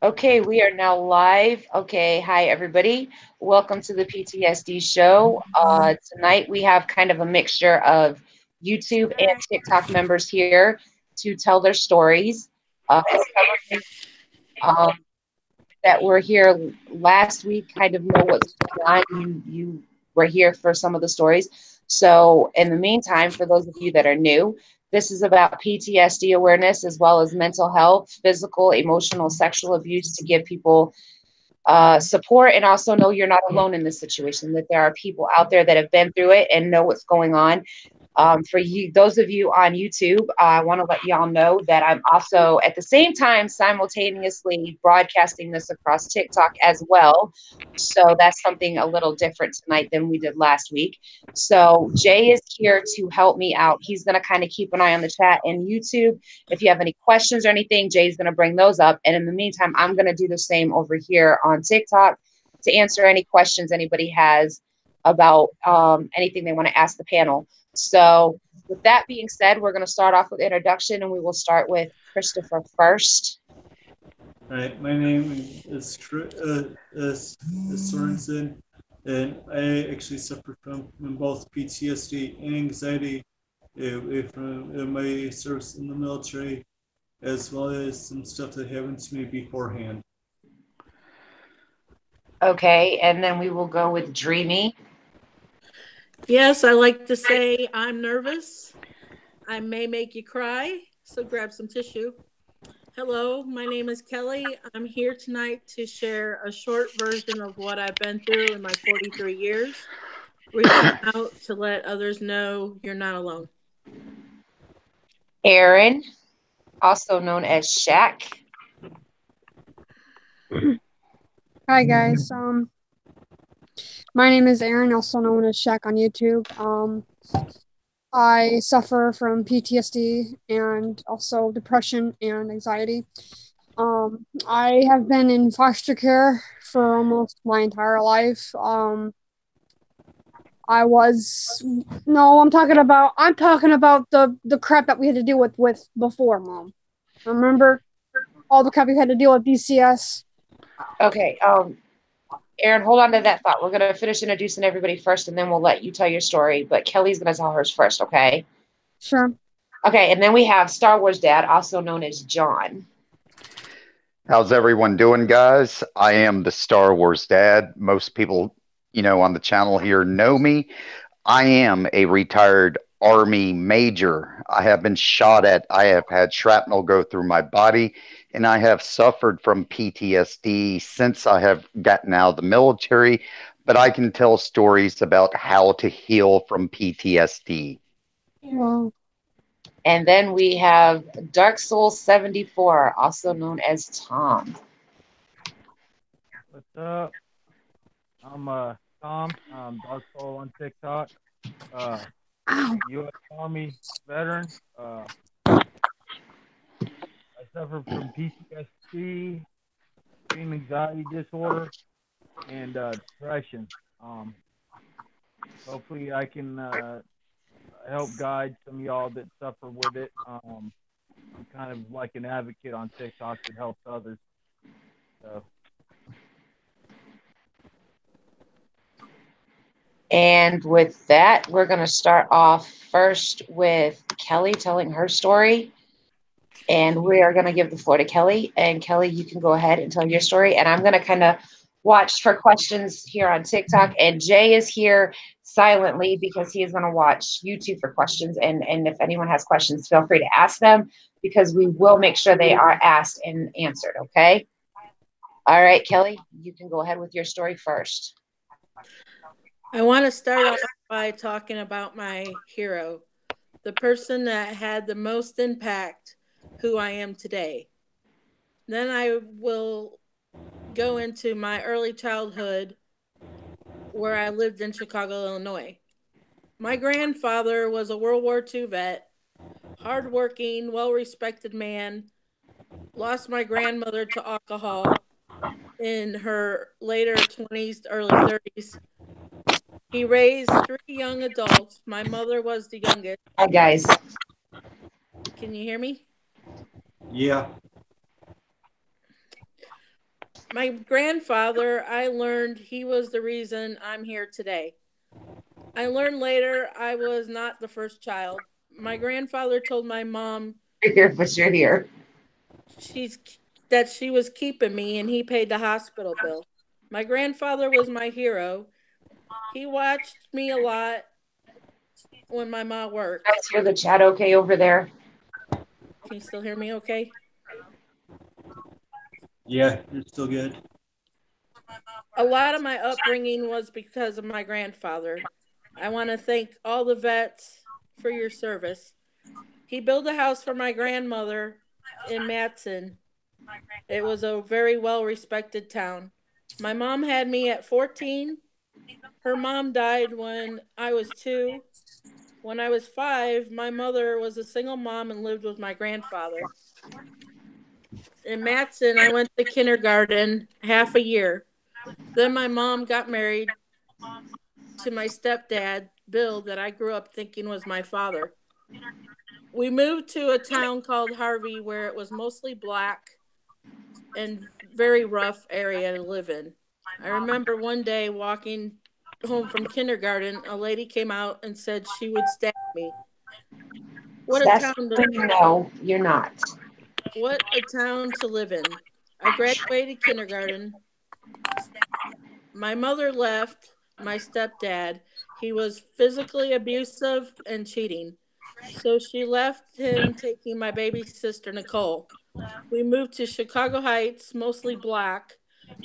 Okay, we are now live. Okay, hi everybody. Welcome to the PTSD show. Tonight we have kind of a mixture of YouTube and TikTok members here to tell their stories. Um, that were here last week kind of know what's going on. You were here for some of the stories. So in the meantime, for those of you that are new, this is about PTSD awareness as well as mental health, physical, emotional, sexual abuse to give people support and also know you're not alone in this situation, that there are people out there that have been through it and know what's going on. For you, those of you on YouTube, I want to let y'all know that I'm also at the same time simultaneously broadcasting this across TikTok as well. So that's something a little different tonight than we did last week. So Jay is here to help me out. He's going to kind of keep an eye on the chat and YouTube. If you have any questions or anything, Jay's going to bring those up. And in the meantime, I'm going to do the same over here on TikTok to answer any questions anybody has about anything they want to ask the panel. So with that being said, we're going to start off with introduction, and we will start with Christopher first. All right, my name is Sorensen, and I actually suffer from both PTSD and anxiety from my service in the military, as well as some stuff that happened to me beforehand. Okay, and then we will go with Dreamy. Yes, I like to say I'm nervous. I may make you cry, so grab some tissue. Hello, my name is Kelly. I'm here tonight to share a short version of what I've been through in my 43 years, reaching out to let others know you're not alone. Aaron, also known as Shaq. Hi guys. My name is Aaron, also known as Shaq on YouTube. I suffer from PTSD and also depression and anxiety. I have been in foster care for almost my entire life. I was no, I'm talking about the crap that we had to deal with before, Mom. Remember all the crap we had to deal with DCS. Okay, Aaron, hold on to that thought. We're going to finish introducing everybody first, and then we'll let you tell your story. But Kelly's going to tell hers first, okay? Sure. Okay, and then we have Star Wars Dad, also known as John. How's everyone doing, guys? I am the Star Wars Dad. Most people, on the channel here know me. I am a retired Army major. I have been shot at. I have had shrapnel go through my body, and I have suffered from PTSD since I have gotten out of the military. But I can tell stories about how to heal from PTSD. Well, And then we have Dark Soul 74, also known as Tom. What's up? I'm Tom. I'm Dark Soul on TikTok. U.S. Army veteran. I suffer from PTSD, extreme anxiety disorder, and depression. Hopefully, I can help guide some of y'all that suffer with it. I'm kind of like an advocate on TikTok that helps others. So. And with that, we're going to start off first with Kelly telling her story. And we are going to give the floor to Kelly. And Kelly, you can go ahead and tell your story. And I'm going to kind of watch for questions here on TikTok. And Jay is here silently because he is going to watch YouTube for questions. And if anyone has questions, feel free to ask them because we will make sure they are asked and answered. Okay. All right, Kelly, you can go ahead with your story first. I want to start off by talking about my hero, the person that had the most impact who I am today. Then I will go into my early childhood where I lived in Chicago, Illinois. My grandfather was a World War II vet, hardworking, well-respected man, lost my grandmother to alcohol in her later 20s, early 30s. He raised 3 young adults. My mother was the youngest. Hi, guys. Can you hear me? Yeah. My grandfather, I learned he was the reason I'm here today. I learned later I was not the first child. My grandfather told my mom You're here, but you're here. she's that she was keeping me and he paid the hospital bill. My grandfather was my hero. He watched me a lot when my mom You worked. guys hear the chat okay over there? Can you still hear me okay? Yeah, you're still good. A lot of my upbringing was because of my grandfather. I want to thank all the vets for your service. He built a house for my grandmother in Matson. It was a very well respected town. My mom had me at 14. Her mom died when I was 2. When I was 5, my mother was a single mom and lived with my grandfather. In Matson, I went to kindergarten half a year. Then my mom got married to my stepdad, Bill, that I grew up thinking was my father. We moved to a town called Harvey where it was mostly black and very rough area to live in. I remember one day walking home from kindergarten, a lady came out and said she would stab me. What a That's town to when you know you're not. what a town to live in. I graduated kindergarten. My mother left my stepdad. He was physically abusive and cheating. So she left him taking my baby sister Nicole. We moved to Chicago Heights, mostly black,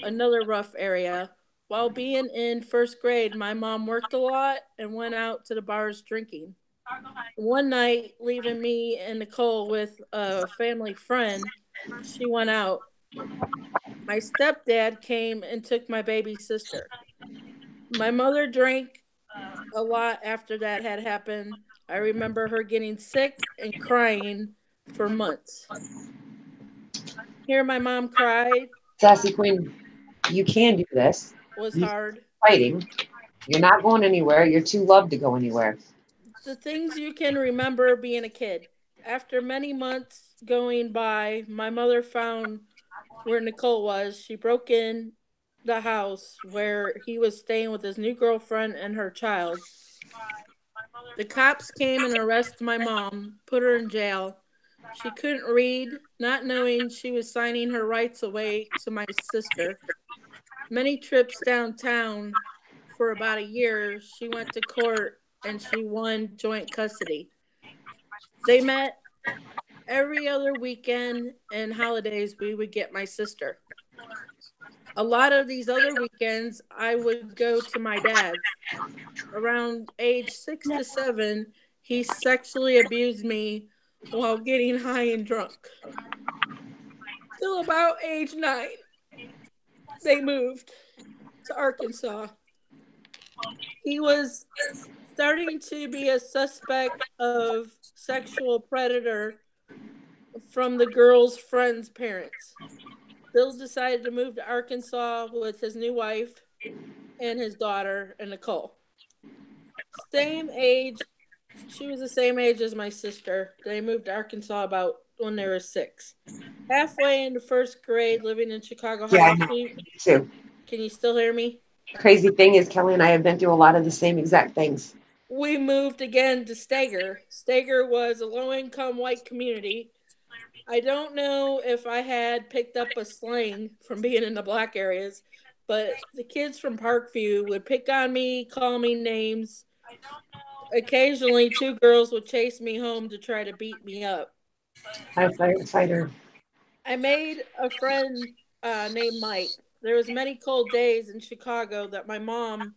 another rough area. While being in first grade, my mom worked a lot and went out to the bars drinking. One night, leaving me and Nicole with a family friend, she went out. My stepdad came and took my baby sister. My mother drank a lot after that had happened. I remember her getting sick and crying for months. Hear my mom cried Sassy Queen, you can do this. was You keep hard. fighting. You're not going anywhere. You're too loved to go anywhere. The things you can remember being a kid. After many months going by, my mother found where Nicole was. She broke in the house where he was staying with his new girlfriend and her child. The cops came and arrested my mom, put her in jail. She couldn't read, not knowing she was signing her rights away to my sister. Many trips downtown for about a year. She went to court and she won joint custody. They met every other weekend and holidays we would get my sister. A lot of these other weekends I would go to my dad's. Around age 6 to 7, he sexually abused me while getting high and drunk. Till about age 9, they moved to Arkansas. He was starting to be a suspect of sexual predator from the girl's friend's parents. Bill decided to move to Arkansas with his new wife and his daughter, and Nicole. Same age. She was the same age as my sister. They moved to Arkansas about when they were 6. Halfway into first grade, living in Chicago Yeah, I Heights. know. Me too. Can you still hear me? Crazy thing is, Kelly and I have been through a lot of the same exact things. We moved again to Stager. Stager was a low income white community. I don't know if I had picked up a slang from being in the black areas, but the kids from Parkview would pick on me, call me names. Occasionally, 2 girls would chase me home to try to beat me up. High fighter. I made a friend named Mike. There was many cold days in Chicago that my mom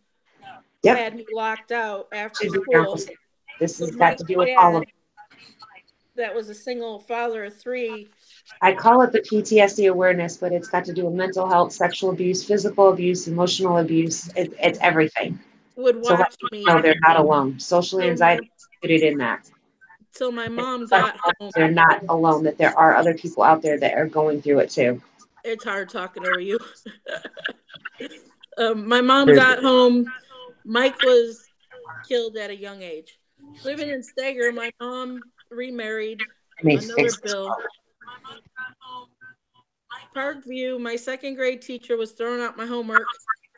Yep. had me locked out after Should be school. conversation. This So has got to Mike's do with all of dad, it. that was a single father of 3, I call it the PTSD awareness, but it's got to do with mental health, sexual abuse, physical abuse, emotional abuse. It's everything. would So let watch people know me they're not alone. Social till my anxiety is included in that. till my mom Let got them know home. they're not alone, that there are other people out there that are going through it too. It's hard talking over you. My mom got home. Mike was killed at a young age. Living in Stager, my mom remarried I mean, another fix Bill. Parkview, my second grade teacher was throwing out my homework,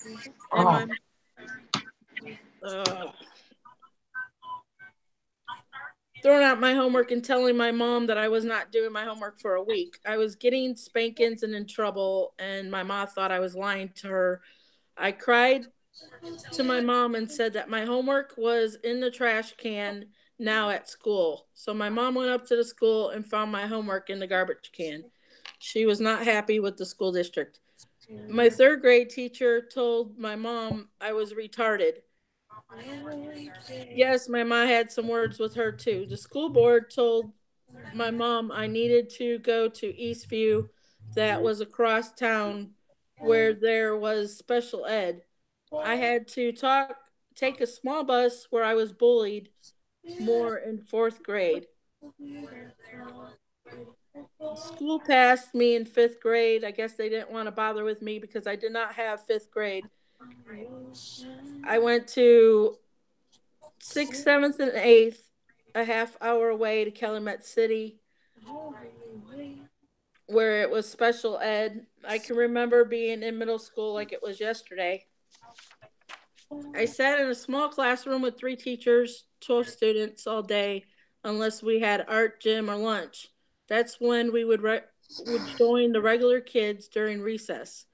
and Oh, my uh, throwing out my homework and telling my mom that I was not doing my homework for a week. I was getting spankings and in trouble, and my mom thought I was lying to her. I cried to my mom and said that my homework was in the trash can now at school. So my mom went up to the school and found my homework in the garbage can. She was not happy with the school district. My third grade teacher told my mom I was retarded. Yes, my mom had some words with her too. The school board told my mom I needed to go to Eastview, that was across town, where there was special ed. I had to take a small bus where I was bullied more in fourth grade. School passed me in fifth grade. I guess they didn't want to bother with me because I did not have fifth grade. I went to sixth, seventh, and eighth, a half hour away to Calumet City, where it was special ed. I can remember being in middle school like it was yesterday. I sat in a small classroom with three teachers, 12 students all day, unless we had art, gym, or lunch. That's when we would join the regular kids during recess.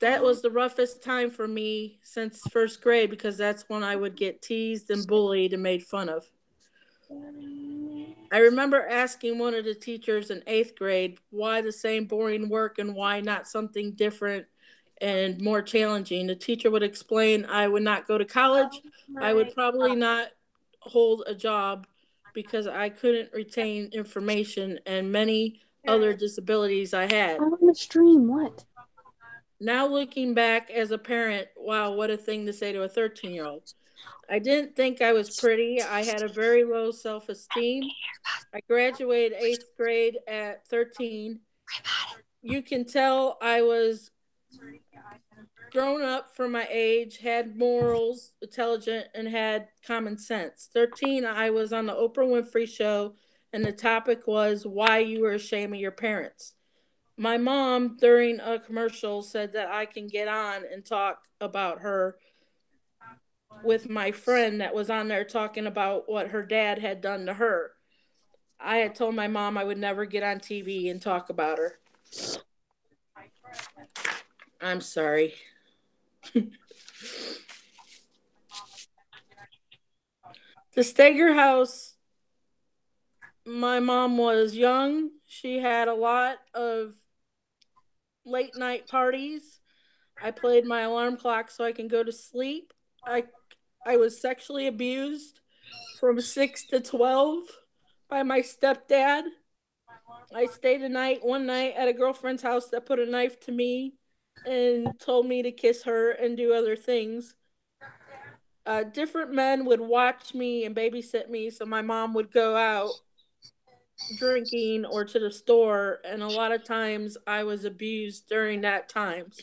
That was the roughest time for me since first grade because that's when I would get teased and bullied and made fun of. I remember asking one of the teachers in eighth grade why the same boring work and why not something different and more challenging. The teacher would explain I would not go to college. I would probably not hold a job because I couldn't retain information and many other disabilities I had. I'm on the stream. What? Now looking back as a parent, wow, what a thing to say to a 13-year-old. I didn't think I was pretty. I had a very low self esteem. I graduated eighth grade at 13. You can tell I was grown up for my age, had morals, intelligent, and had common sense. 13, I was on the Oprah Winfrey Show, and the topic was why you were ashamed of your parents. My mom, during a commercial, said that I can get on and talk about her with my friend that was on there talking about what her dad had done to her. I had told my mom I would never get on TV and talk about her. I'm sorry. The Steger house, my mom was young. She had a lot of late night parties. I played my alarm clock so I can go to sleep. I I was sexually abused from 6 to 12 by my stepdad. I stayed a night one night at a girlfriend's house that put a knife to me and told me to kiss her and do other things. Different men would watch me and babysit me, so my mom would go out drinking or to the store, and a lot of times I was abused during that times.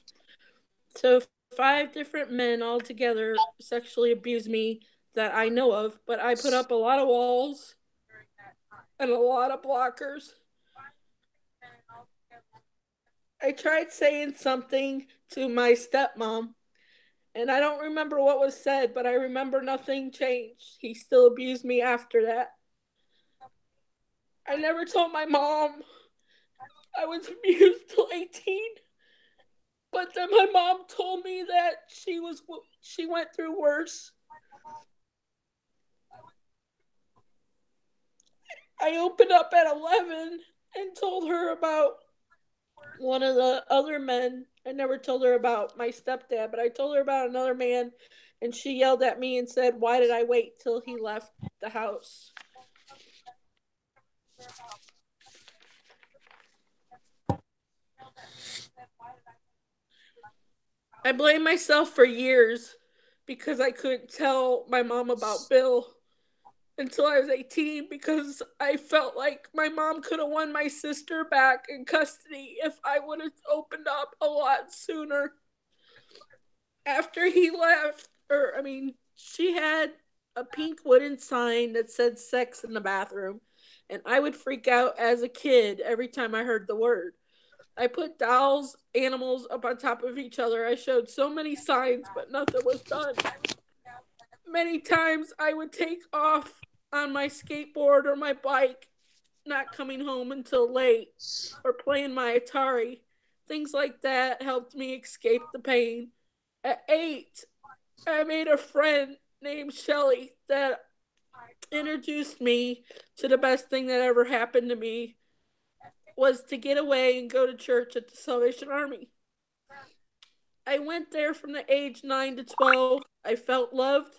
So five different men all together sexually abused me that I know of, but I put up a lot of walls and a lot of blockers. I tried saying something to my stepmom, and I don't remember what was said, but I remember nothing changed. He still abused me after that. I never told my mom I was abused till 18, but then my mom told me that she went through worse. I opened up at 11 and told her about one of the other men. I never told her about my stepdad, but I told her about another man, and she yelled at me and said, "Why did I wait till he left the house?" I blamed myself for years because I couldn't tell my mom about Bill until I was 18 because I felt like my mom could have won my sister back in custody if I would have opened up a lot sooner. After he left, she had a pink wooden sign that said sex in the bathroom, and I would freak out as a kid every time I heard the word. I put dolls, animals up on top of each other. I showed so many signs, but nothing was done. Many times I would take off on my skateboard or my bike, not coming home until late, or playing my Atari. Things like that helped me escape the pain. At 8, I made a friend named Shelly that introduced me to the best thing that ever happened to me was to get away and go to church at the Salvation Army. I went there from the age 9 to 12. I felt loved.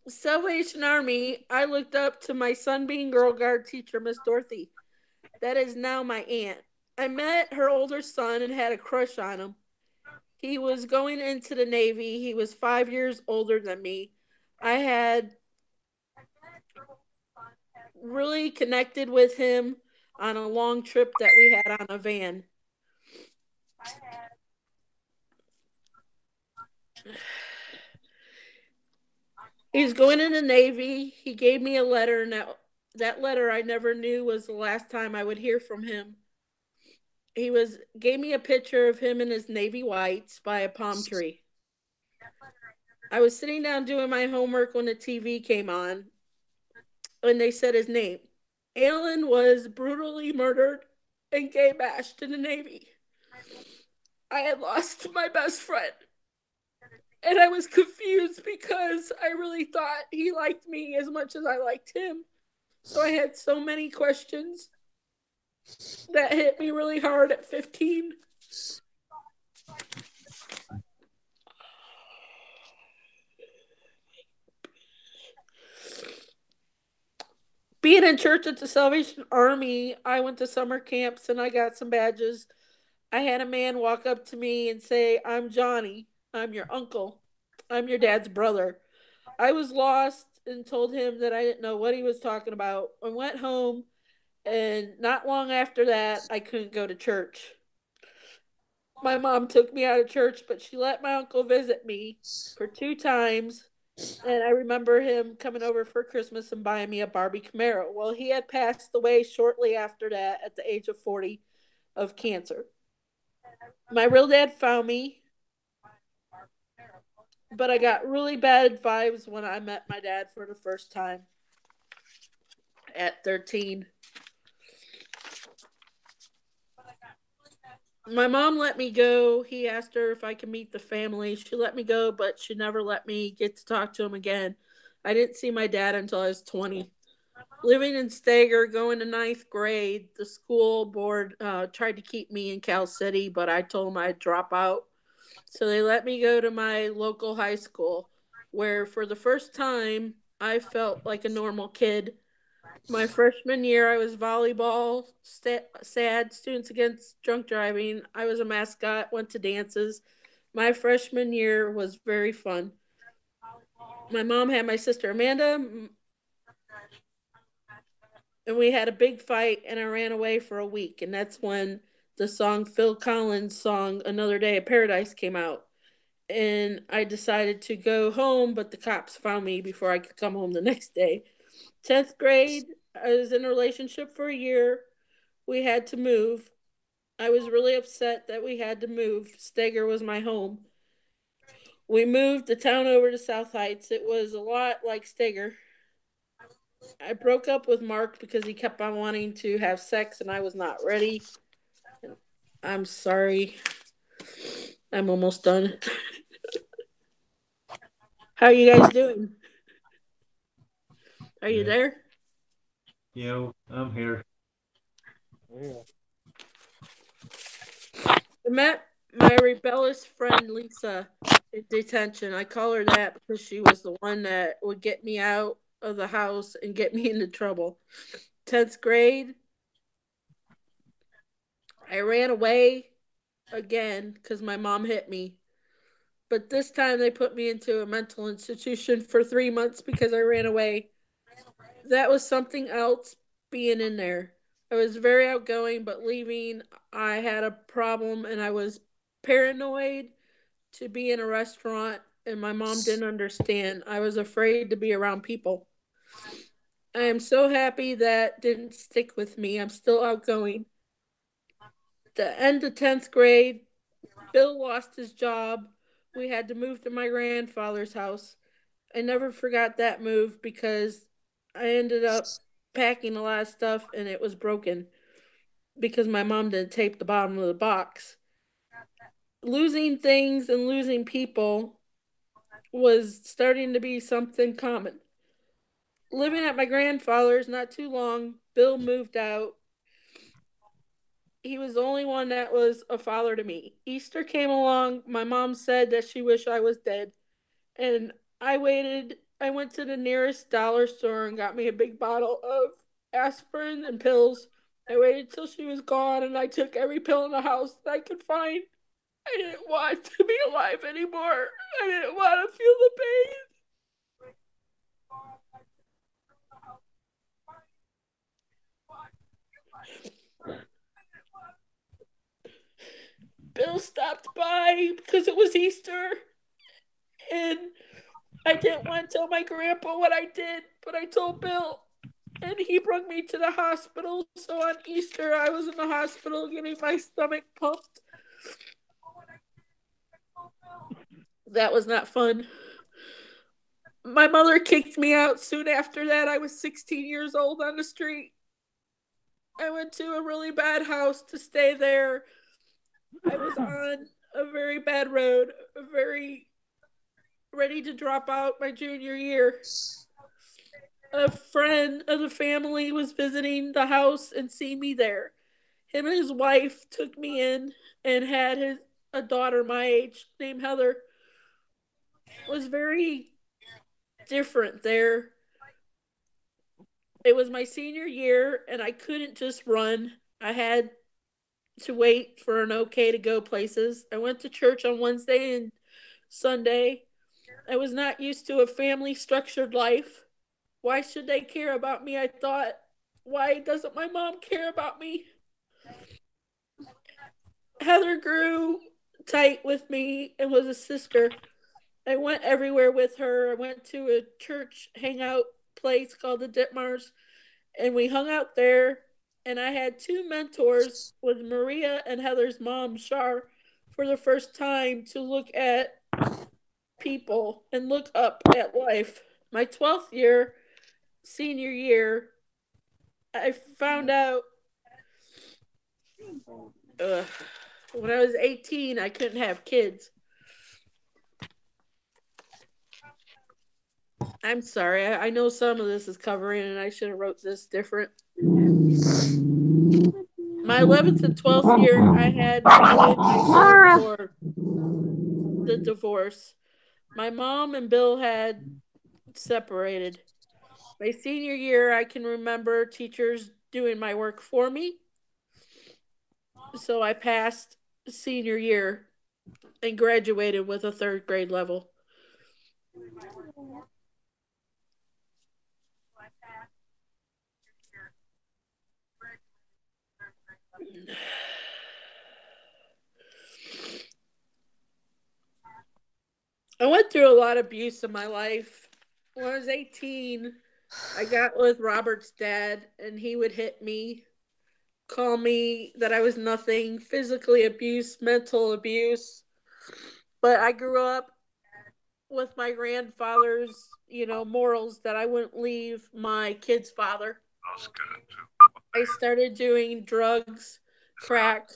Salvation Army, I looked up to my Sunbeam Girl Guard teacher, Miss Dorothy. That is now my aunt. I met her older son and had a crush on him. He was going into the Navy. He was 5 years older than me. I had really connected with him on a long trip that we had on a van. He's going in the Navy. He gave me a letter, and that letter I never knew was the last time I would hear from him. He was gave me a picture of him in his navy whites by a palm tree. I was sitting down doing my homework when the TV came on, and they said his name. Alan was brutally murdered and gay bashed in the Navy. I had lost my best friend. And I was confused because I really thought he liked me as much as I liked him. So I had so many questions that hit me really hard at 15. Being in church at the Salvation Army, I went to summer camps and I got some badges. I had a man walk up to me and say, "I'm Johnny. I'm your uncle. I'm your dad's brother." I was lost and told him that I didn't know what he was talking about. I went home, and not long after that, I couldn't go to church. My mom took me out of church, but she let my uncle visit me for 2 times. And I remember him coming over for Christmas and buying me a Barbie Camaro. Well, he had passed away shortly after that at the age of 40 of cancer. My real dad found me, but I got really bad vibes when I met my dad for the first time at 13. My mom let me go. He asked her if I could meet the family. She let me go, but she never let me get to talk to him again. I didn't see my dad until I was 20. Living in Stager, going to ninth grade, the school board tried to keep me in Cal City, but I told them I'd drop out. So they let me go to my local high school, where for the first time I felt like a normal kid. My freshman year, I was volleyball, SAD, Students Against Drunk Driving. I was a mascot, went to dances. My freshman year was very fun. My mom had my sister Amanda, and we had a big fight, and I ran away for a week. And that's when the song, Phil Collins' song, Another Day of Paradise, came out. And I decided to go home, but the cops found me before I could come home the next day. 10th grade, I was in a relationship for a year. We had to move. I was really upset that we had to move. Steger was my home. We moved the town over to South Heights. It was a lot like Steger. I broke up with Mark because he kept on wanting to have sex and I was not ready. I'm sorry. I'm almost done. How are you guys doing? Are you Yeah. there? Yeah, I'm here. Yeah. I met my rebellious friend Lisa in detention. I call her that because she was the one that would get me out of the house and get me into trouble. 10th grade, I ran away again because my mom hit me. But this time they put me into a mental institution for 3 months because I ran away. That was something else being in there. I was very outgoing, but leaving, I had a problem and I was paranoid to be in a restaurant and my mom didn't understand. I was afraid to be around people. I am so happy that didn't stick with me. I'm still outgoing. The end of 10th grade, Bill lost his job. We had to move to my grandfather's house. I never forgot that move because I ended up packing a lot of stuff and it was broken because my mom didn't tape the bottom of the box. Losing things and losing people was starting to be something common. Living at my grandfather's not too long, Bill moved out. He was the only one that was a father to me. Easter came along. My mom said that she wished I was dead. And I waited. I went to the nearest dollar store and got me a big bottle of aspirin and pills. I waited till she was gone and I took every pill in the house that I could find. I didn't want to be alive anymore. I didn't want to feel the pain. Bill stopped by because it was Easter and I didn't want to tell my grandpa what I did, but I told Bill and he brought me to the hospital. So on Easter, I was in the hospital getting my stomach pumped. That was not fun. My mother kicked me out soon after that. I was 16 years old on the street. I went to a really bad house to stay there. I was on a very bad road, very ready to drop out my junior year. A friend of the family was visiting the house and seen me there. Him and his wife took me in and had a daughter my age named Heather. It was very different there. It was my senior year and I couldn't just run. I had to wait for an okay to go places. I went to church on Wednesday and Sunday. I was not used to a family structured life. Why should they care about me? I thought. Why doesn't my mom care about me? Heather grew tight with me and was a sister. I went everywhere with her. I went to a church hangout place called the Ditmars, and we hung out there. And I had two mentors with Maria and Heather's mom, Shar, for the first time to look at people and look up at life. My 12th year, senior year, I found out uh, when I was 18, I couldn't have kids. I'm sorry. I know some of this is covering, and I should have wrote this different. My 11th and 12th year, I had my midwife for the divorce. My mom and Bill had separated. My senior year, I can remember teachers doing my work for me. So I passed senior year and graduated with a third grade level. I went through a lot of abuse in my life. When I was 18, I got with Robert's dad, and he would hit me, call me that I was nothing, physically abuse, mental abuse. But I grew up with my grandfather's, morals that I wouldn't leave my kid's father. I started doing drugs, crack,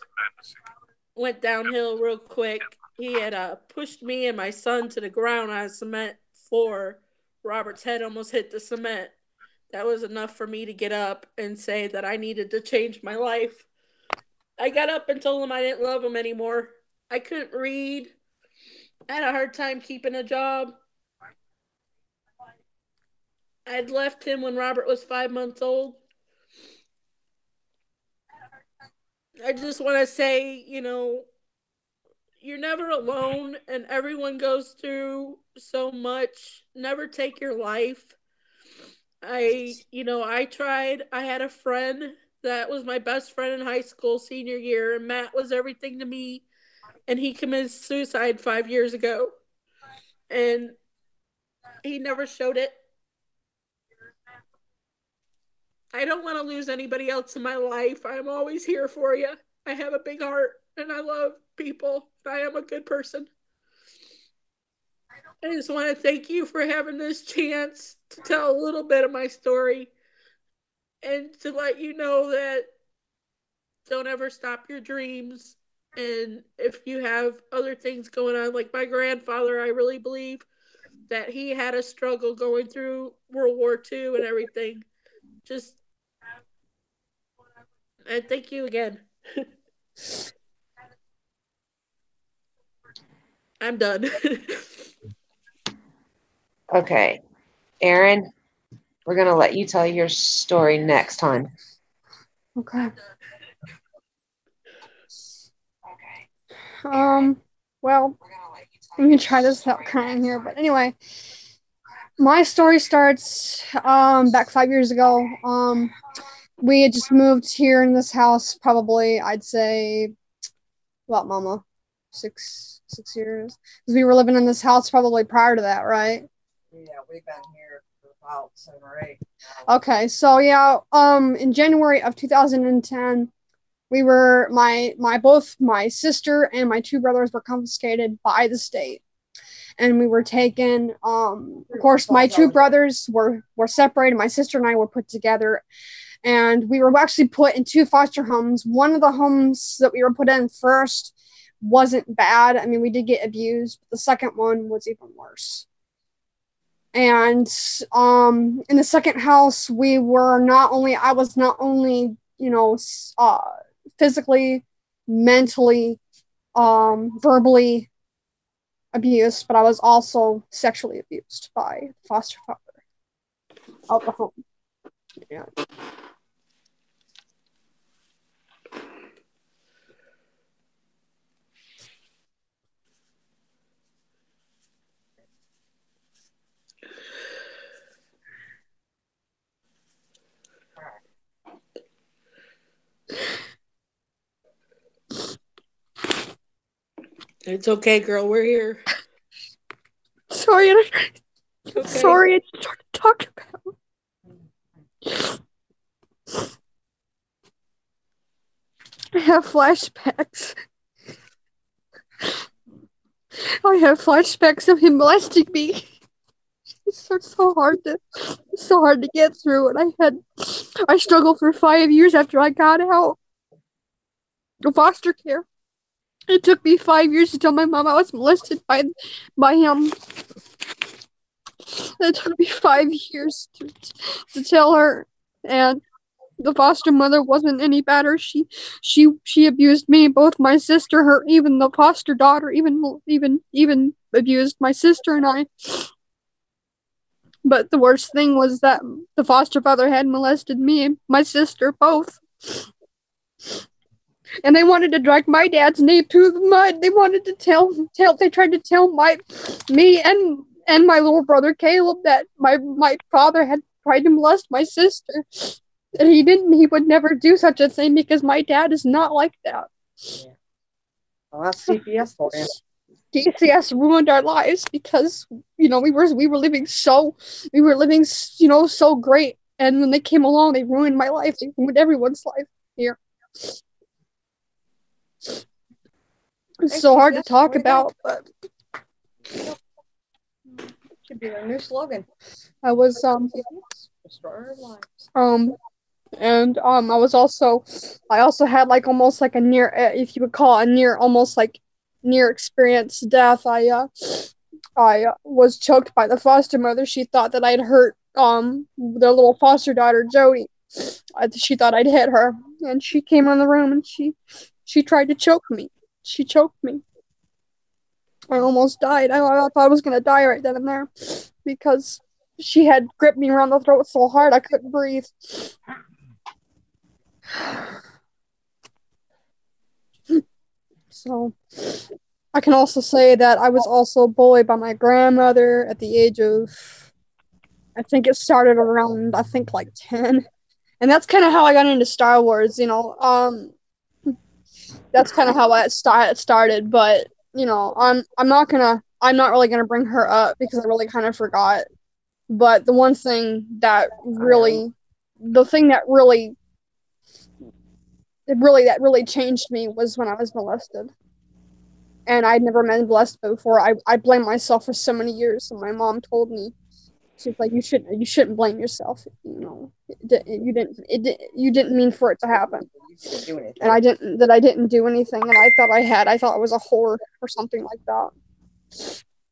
went downhill real quick. He had pushed me and my son to the ground on a cement floor. Robert's head almost hit the cement. That was enough for me to get up and say that I needed to change my life. I got up and told him I didn't love him anymore. I couldn't read. I had a hard time keeping a job. I'd left him when Robert was 5 months old. I just want to say, you're never alone and everyone goes through so much. Never take your life. I tried. I had a friend that was my best friend in high school senior year, and Matt was everything to me, and he committed suicide 5 years ago, and he never showed it. I don't want to lose anybody else in my life. I'm always here for you. I have a big heart and I love people. I am a good person. I just want to thank you for having this chance to tell a little bit of my story and to let you know that don't ever stop your dreams. And if you have other things going on, like my grandfather, I really believe that he had a struggle going through World War II and everything. Just, and thank you again. I'm done. Okay. Aaron, we're going to let you tell your story next time. Okay. Okay. Well, I'm gonna try this without crying here, but anyway, my story starts back 5 years ago. We had just moved here in this house, probably I'd say, what, Mama, 6 years, because we were living in this house probably prior to that, right? Yeah, we've been here for about 7 or 8. Okay, so yeah, in January of 2010, we were both my sister and my two brothers were confiscated by the state, and we were taken. Of course, my two brothers were separated. My sister and I were put together, and we were actually put in two foster homes. One of the homes that we were put in first wasn't bad. I mean, we did get abused, but the second one was even worse. And in the second house, I was not only, physically, mentally, verbally abused, but I was also sexually abused by the foster father of the home. Yeah. It's okay, girl. We're here. Sorry, Okay. sorry, it's hard to talk about. I have flashbacks. I have flashbacks of him molesting me. It's so hard to get through, and I struggled for 5 years after I got out of foster care. It took me 5 years to tell my mom I was molested by him. It took me 5 years to tell her, and the foster mother wasn't any better. She abused me, both my sister, her, even the foster daughter, even abused my sister and I. But the worst thing was that the foster father had molested me and my sister both. And they wanted to drag my dad's name through the mud. They wanted to they tried to tell me and my little brother Caleb that my father had tried to molest my sister. And he would never do such a thing because my dad is not like that. Yeah. Well, that's CPS for you. DCS ruined our lives because we were living so great, and when they came along, they ruined my life. They ruined everyone's life here. It's so hard to talk about, but Should be our new slogan. I was Destroy our lives. and I also had like almost like a near, if you would call it a near, almost like near experience death. I was choked by the foster mother. She thought that I'd hurt their little foster daughter Jody. She thought I'd hit her, and she came in the room and she tried to choke me. She choked me. I almost died. I thought I was gonna die right then and there because she had gripped me around the throat so hard I couldn't breathe. So I can also say that I was also bullied by my grandmother at the age of, I think it started around, like 10. And that's kind of how I got into Star Wars, that's kind of how it started, but I'm not really gonna bring her up because I really kind of forgot. But the one thing that really the thing that really changed me was when I was molested. And I'd never been molested before. I blamed myself for so many years, and my mom told me, she's like, you shouldn't blame yourself. You didn't mean for it to happen. And I didn't do anything, and I thought I had. I thought I was a whore or something like that.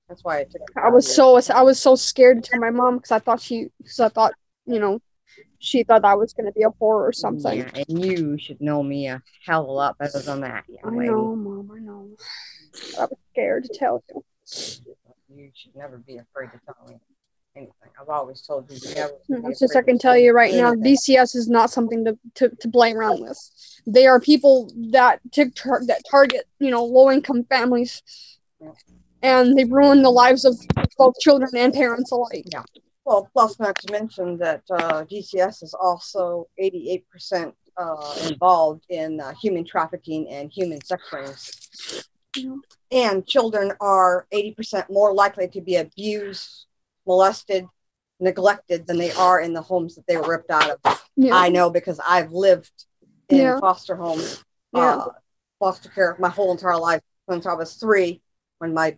That's why it took. I was so scared to tell my mom because I thought you know she thought I was going to be a whore or something. Yeah, and you should know me a hell of a lot better than that, young lady. I know, Mom. I know. I was scared to tell you. You should never be afraid to tell me anything. I've always told you never. It's just I can tell you right now, DCS is not something to play around with. They are people that target low income families, and they ruin the lives of both children and parents alike. Yeah. Well, plus not to mention that DCS is also 88% involved in human trafficking and human sex rings. Yeah. And children are 80% more likely to be abused, molested, neglected than they are in the homes that they were ripped out of. Yeah. I know because I've lived in foster homes, foster care my whole entire life since I was 3, when my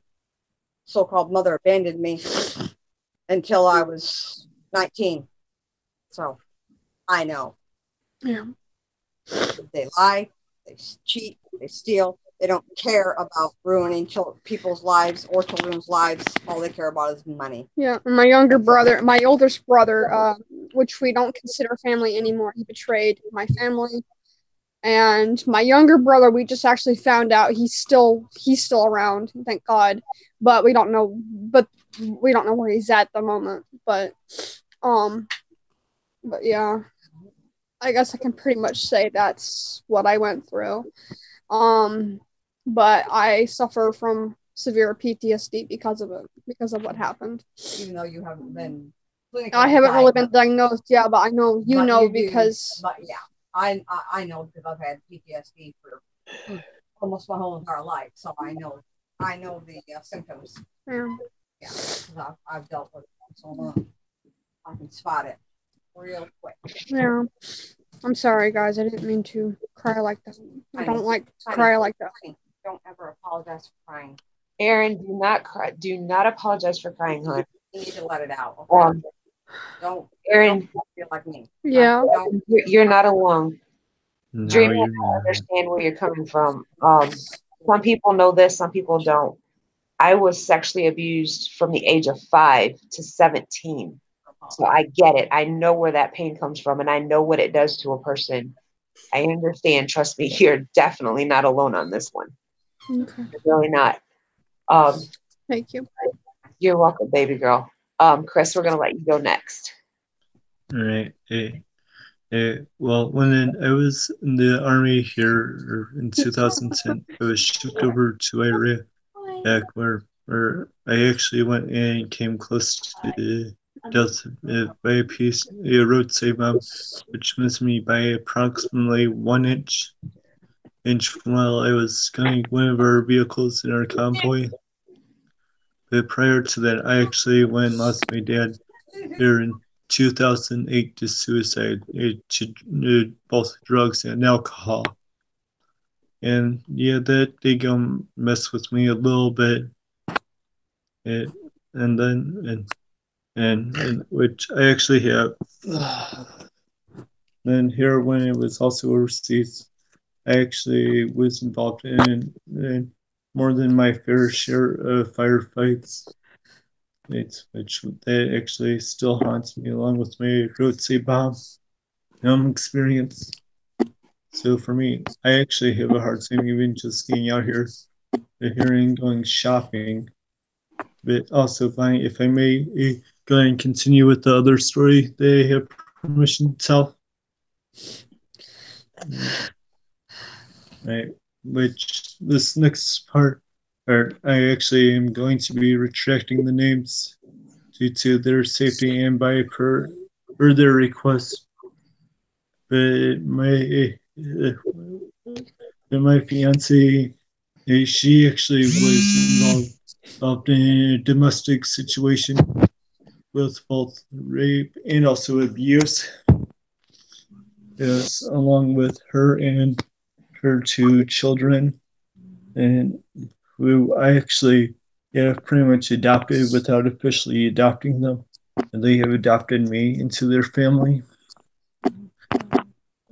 so-called mother abandoned me, until I was 19. So I know. Yeah. They lie, they cheat, they steal. They don't care about ruining people's lives or children's lives. All they care about is money. Yeah, and my oldest brother, which we don't consider family anymore, he betrayed my family. And my younger brother, we just actually found out he's still around, thank God. But we don't know where he's at the moment. But yeah, I guess I can pretty much say that's what I went through. But I suffer from severe PTSD because of what happened. Even though you haven't been I haven't really been diagnosed, yeah, but I know you know because. But yeah, I know because I've had PTSD for almost my whole entire life, so I know the symptoms. Yeah, because I've dealt with it so long. I can spot it real quick. Yeah. I'm sorry, guys. I didn't mean to cry like that. I don't like to cry like that. Don't ever apologize for crying. Aaron, do not cry. Do not apologize for crying, hon. You need to let it out. Okay? Don't, Aaron. Don't feel like me. Yeah. You're not alone. No, Dream, I understand where you're coming from. Some people know this, some people don't. I was sexually abused from the age of 5 to 17. So I get it. I know where that pain comes from, and I know what it does to a person. I understand. Trust me, you're definitely not alone on this one. Okay. You're really not. Thank you. You're welcome, baby girl. Chris, we're going to let you go next. All right. Well, when I was in the army here in 2010, I was shipped over to Iraq, where I actually went and came close to death by a roadside bomb, which missed me by approximately 1 inch while I was scanning one of our vehicles in our convoy. But prior to that, I actually went and lost my dad there in 2008 to suicide, to both drugs and alcohol. And yeah, that did mess with me a little bit. And which I actually have. Then here, when it was also overseas, I actually was involved in more than my fair share of firefights. Which that actually still haunts me, along with my roadside bomb experience. So for me, I actually have a hard time even just getting out here and going shopping. But also, if I may go ahead and continue with the other story that I have permission to tell. Right, which this next part, I actually am going to be retracting the names due to their safety and by per their request. But my fiance, she actually was involved in a domestic situation with both rape and also abuse. is along with her and her two children, and who I actually have pretty much adopted without officially adopting them. And they have adopted me into their family.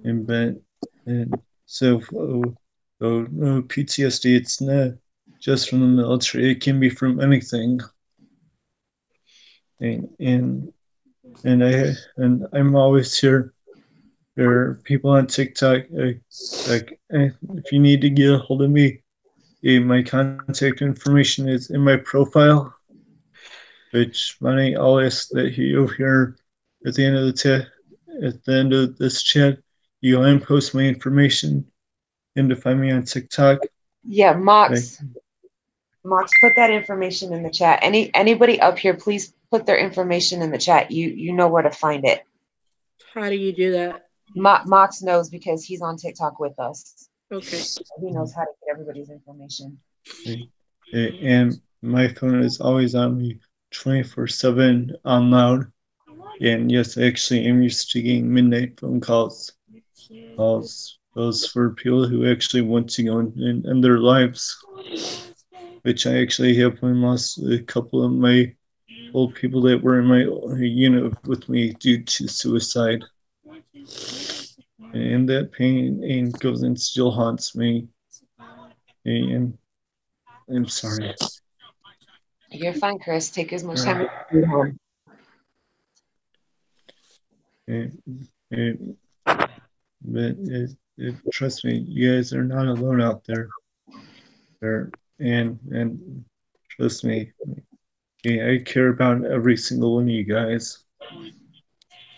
And but and so PTSD, it's not just from the military, it can be from anything. And and I'm always here. There are people on TikTok, if you need to get a hold of me, my contact information is in my profile, which money I'll ask that you here at the end of at the end of this chat, you post my information and to find me on TikTok. Yeah, Like, Mox, put that information in the chat. Anybody up here, please put their information in the chat. You know where to find it. How do you do that? Mox knows because he's on TikTok with us. Okay. He knows how to get everybody's information. and my phone is always on me 24/7 on loud. And yes, I actually am used to getting midnight phone calls. Those for people who actually want to go and end their lives. Which I actually have lost a couple of my old people that were in my unit with me due to suicide. And that pain and goes and still haunts me. And I'm sorry. You're fine, Chris. Take as much time as you want. But trust me, you guys are not alone out there. And trust me, I care about every single one of you guys.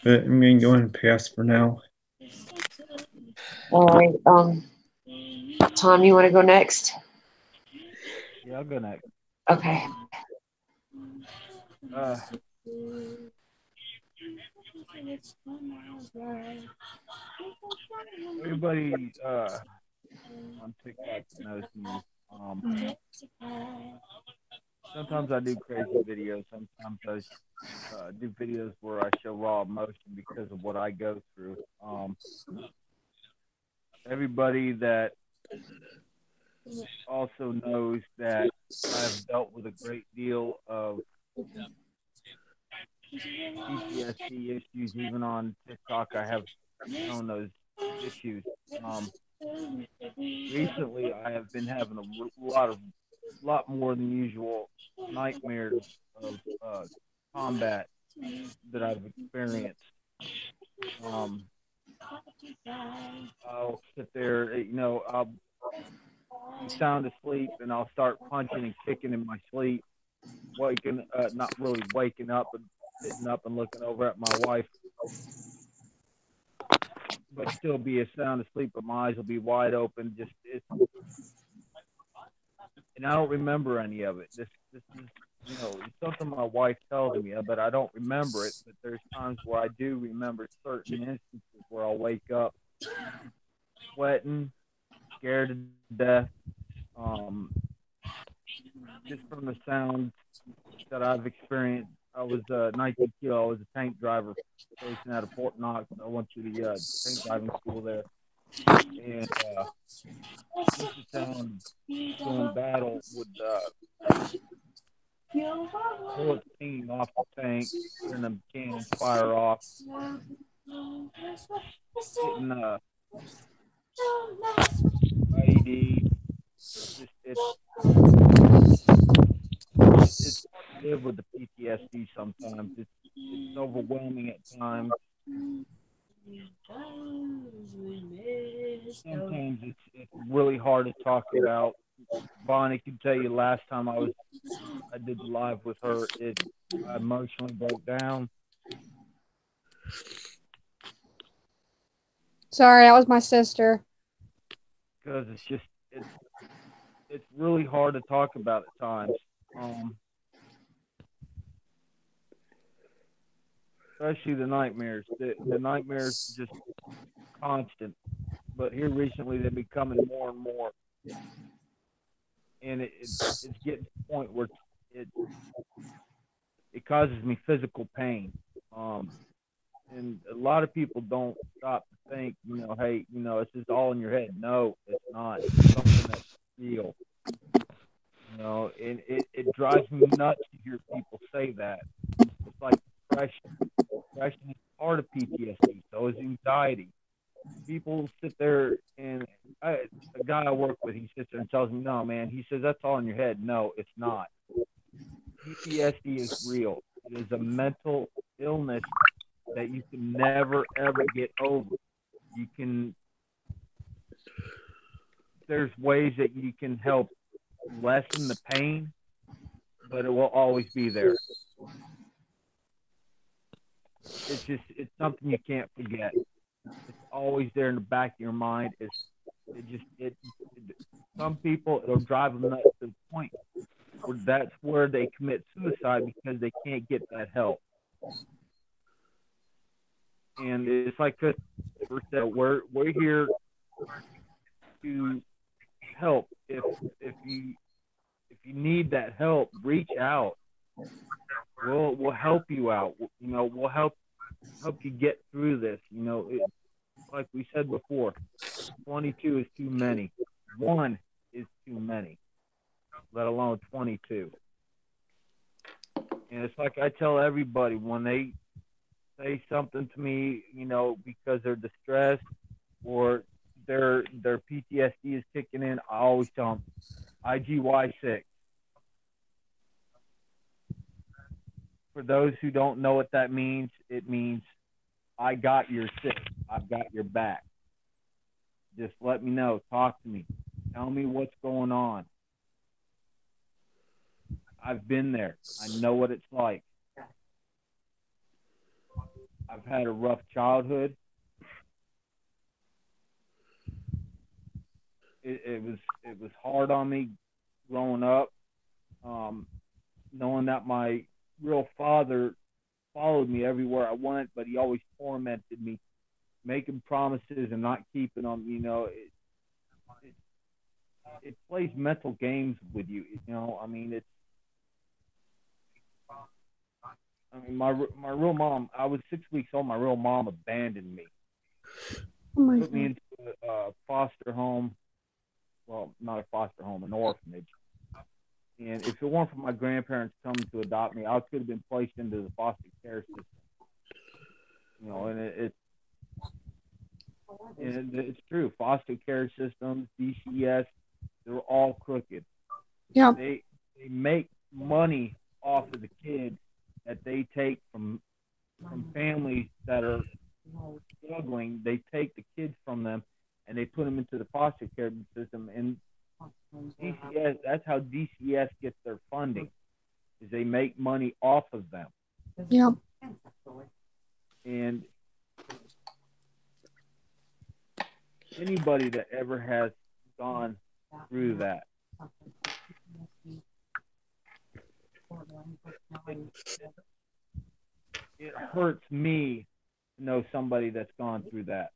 But I'm gonna go and pass for now. All right. Tom, you want to go next? Yeah, I'll go next. Okay. Everybody on TikTok that knows me. Sometimes I do crazy videos. Sometimes I do videos where I show raw emotion because of what I go through. Everybody that also knows that I've dealt with a great deal of PTSD issues. Even on TikTok, I have shown those issues. Recently, I have been having lot more than usual nightmares of combat that I've experienced. I'll sit there, I'll be sound asleep and I'll start punching and kicking in my sleep, not really waking up, but sitting up and looking over at my wife, but still be sound asleep, but my eyes will be wide open. And I don't remember any of it. This is, it's something my wife tells me, but I don't remember it. But there's times where I do remember certain instances where I'll wake up sweating, scared to death, just from the sounds that I've experienced. I was 19 kilo. I was a tank driver stationed out of Fort Knox. I went to the tank driving school there, and just the sound doing battle with bullets pinging off the tank, hearing them cannons fire off, getting IED. Just it's hard to live with the PTSD sometimes. It's overwhelming at times. Sometimes it's really hard to talk about. Bonnie can tell you last time I did the live with her, I emotionally broke down. Sorry, that was my sister. Because it's really hard to talk about at times. Especially the nightmares. The nightmares are just constant. But here recently they're becoming more and more. And it's getting to the point where it causes me physical pain. and a lot of people don't stop to think, hey, it's just all in your head. No, it's not. It's something that's real. And it drives me nuts to hear people say that. It's like depression. Depression is part of PTSD. So is anxiety. People sit there and a guy I work with, he sits there and tells me, no, man, he says, that's all in your head. No, it's not. PTSD is real. It is a mental illness that you can never, ever get over. There's ways that you can help lessen the pain, but it will always be there. It's something you can't forget. It's always there in the back of your mind. Some people, it'll drive them nuts to the point where that's where they commit suicide because they can't get that help. And it's like Christopher said, we're here to help. If you need that help, reach out. We'll help you out. We'll help you get through this. Like we said before, 22 is too many. One is too many, let alone 22. And it's like I tell everybody when they say something to me, because they're distressed or their PTSD is kicking in, I always tell them IGY6. For those who don't know what that means, it means I got your six. I've got your back. Just let me know. Talk to me. Tell me what's going on. I've been there. I know what it's like. I've had a rough childhood. It was hard on me growing up, knowing that my real father followed me everywhere I went, but he always tormented me, making promises and not keeping them. It plays mental games with you. My real mom. I was 6 weeks old. My real mom abandoned me. Put me into a foster home. Well, not a foster home, an orphanage. And if it weren't for my grandparents coming to adopt me, I could have been placed into the foster care system. And it's true. Foster care systems, DCS, they're all crooked. Yeah. They make money off of the kids that they take from families that are struggling. They take the kids from them and they put them into the foster care system. And DCS, that's how DCS gets their funding, is they make money off of them. Yeah. And anybody that ever has gone through that, it hurts me to know somebody that's gone through that.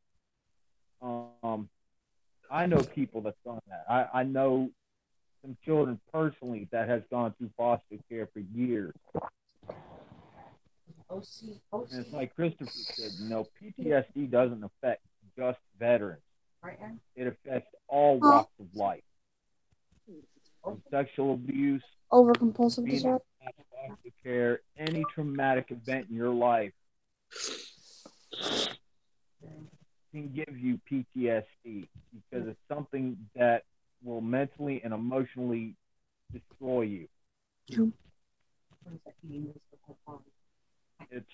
I know people that's gone that. I know some children personally that has gone through foster care for years. And it's like Christopher said, PTSD doesn't affect just veterans. It affects all walks of life. From sexual abuse, Overcompulsive being disorder, in foster care, any traumatic event in your life can give you PTSD because it's something that will mentally and emotionally destroy you. Yeah. It's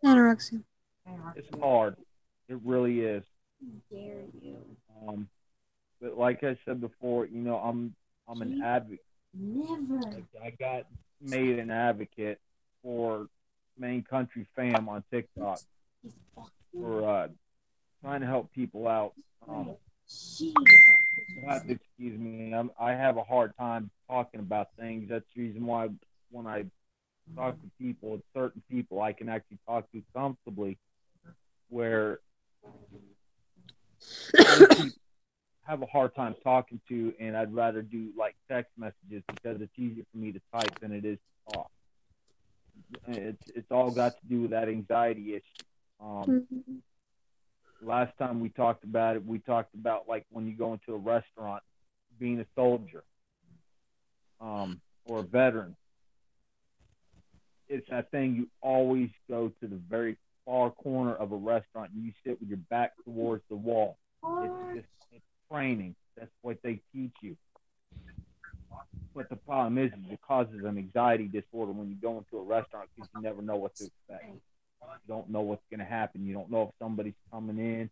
anorexia. It's hard. It really is. But like I said before, I'm an advocate. I got made an advocate for Main Country Fam on TikTok for trying to help people out. Excuse me. I have a hard time talking about things. That's the reason why when I talk to people, certain people I can actually talk to comfortably, where other people have a hard time talking to, and I'd rather do like text messages because it's easier for me to type than it is to talk. It's all got to do with that anxiety issue. Mhm. Last time we talked about it, we talked about like when you go into a restaurant, being a soldier, or a veteran. It's that thing you always go to the very far corner of a restaurant and you sit with your back towards the wall. It's training. That's what they teach you. But the problem is it causes an anxiety disorder when you go into a restaurant because you never know what to expect. You don't know what's going to happen. You don't know if somebody's coming in,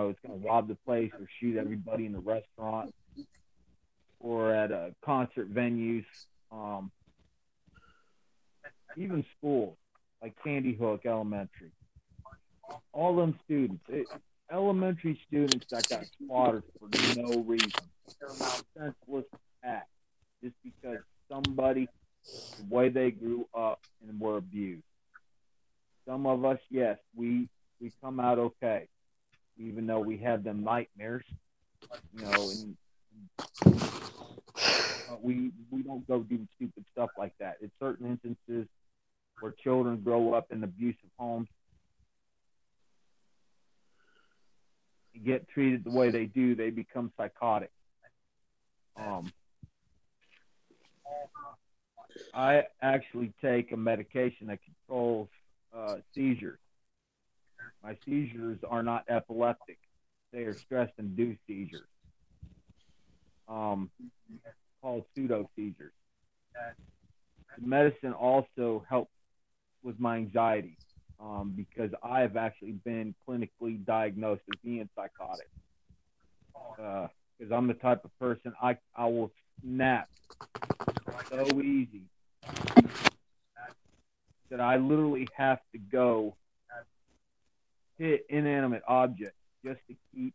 it's going to rob the place or shoot everybody in the restaurant or at concert venues, um, even schools like Sandy Hook Elementary. All them students, elementary students that got slaughtered for no reason, senseless act, just because somebody, the way they grew up and were abused. Some of us, yes, we come out okay, even though we have them nightmares, and we don't go do stupid stuff like that. In certain instances where children grow up in abusive homes and get treated the way they do, they become psychotic. Um, I actually take a medication that controls seizures. My seizures are not epileptic; they are stress-induced seizures, um, called pseudo seizures. The medicine also helps with my anxiety, because I have actually been clinically diagnosed as being psychotic. Because I'm the type of person I will snap so easy that I literally have to go hit inanimate objects just to keep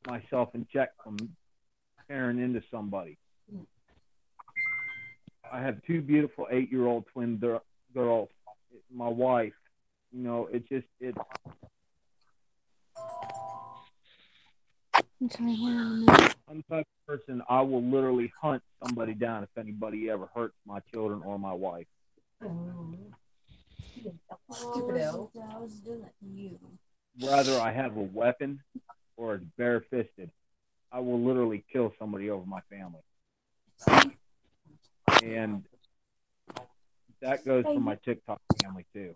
myself in check from tearing into somebody. I have two beautiful 8-year-old twin girls. My wife, it's Okay, hold on a minute. I'm the type of person I will literally hunt somebody down if anybody ever hurts my children or my wife. Stupido. Whether I have a weapon or it's bare-fisted, I will literally kill somebody over my family. And that goes for my TikTok family too.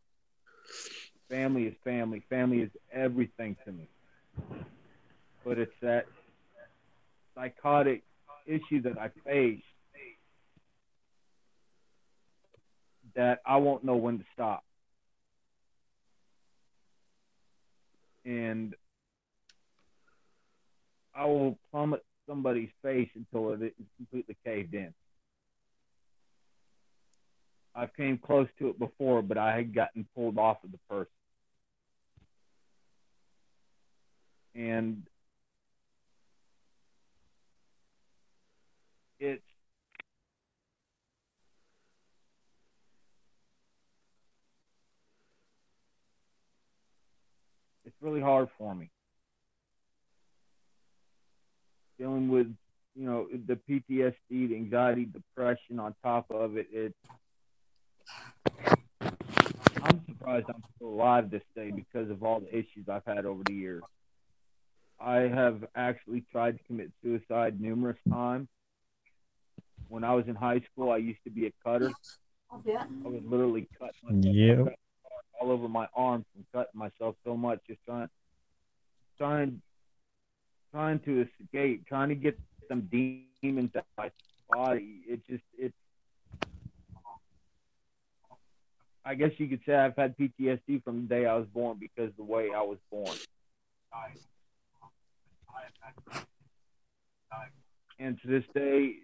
Family is family. Family is everything to me. But it's that psychotic issue that I face that I won't know when to stop. And I will plummet somebody's face until it is completely caved in. I've came close to it before, but I had gotten pulled off of the person. And it's it's really hard for me dealing with the PTSD, the anxiety, depression on top of it. I'm surprised I'm still alive this day because of all the issues I've had over the years. I have actually tried to commit suicide numerous times. When I was in high school, I used to be a cutter. I would literally cut myself. I Yep. cut all over my arms from cutting myself so much, just trying, trying to escape, trying to get some demons out of my body. It's. I guess you could say I've had PTSD from the day I was born because of the way I was born. And to this day,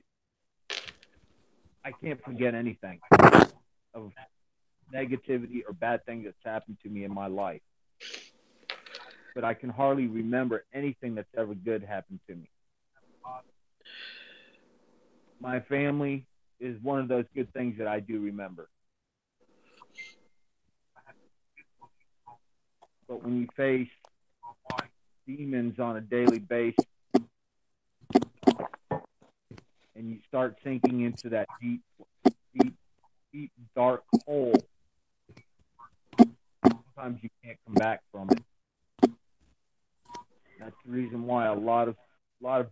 I can't forget anything of negativity or bad thing that's happened to me in my life. But I can hardly remember anything that's ever good happened to me. My family is one of those good things that I do remember. But when you face demons on a daily basis and you start sinking into that deep, deep, deep, dark hole, sometimes you can't come back from it. That's the reason why a lot of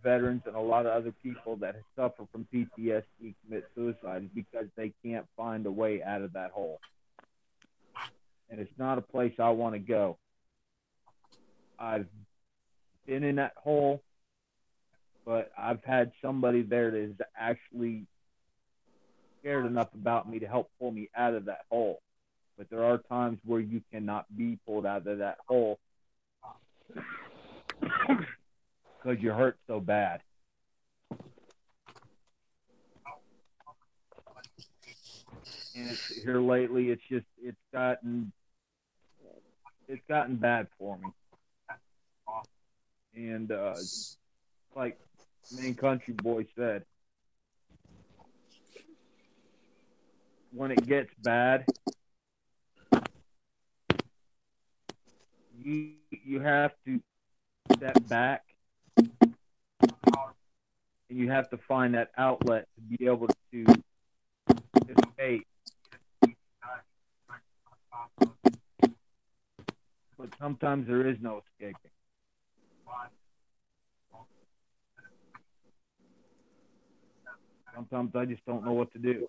veterans and a lot of other people that suffer from PTSD commit suicide is because they can't find a way out of that hole. And it's not a place I want to go. I've been in that hole, but I've had somebody there that is actually cared enough about me to help pull me out of that hole. But there are times where you cannot be pulled out of that hole because you hurt so bad. And here lately, it's gotten bad for me. And like main country boy said, when it gets bad, you have to step back and you have to find that outlet to be able to escape. But sometimes there is no escaping. Sometimes I just don't know what to do.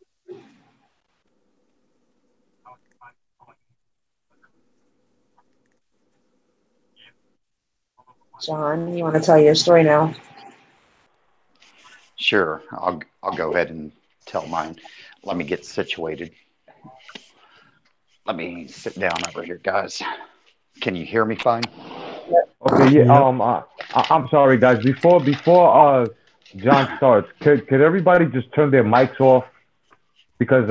John, you want to tell your story now? Sure, I'll go ahead and tell mine. Let me get situated. Let me sit down over here, guys. Can you hear me fine? Okay, yeah. Yep. I'm sorry, guys. Before John starts, could everybody just turn their mics off because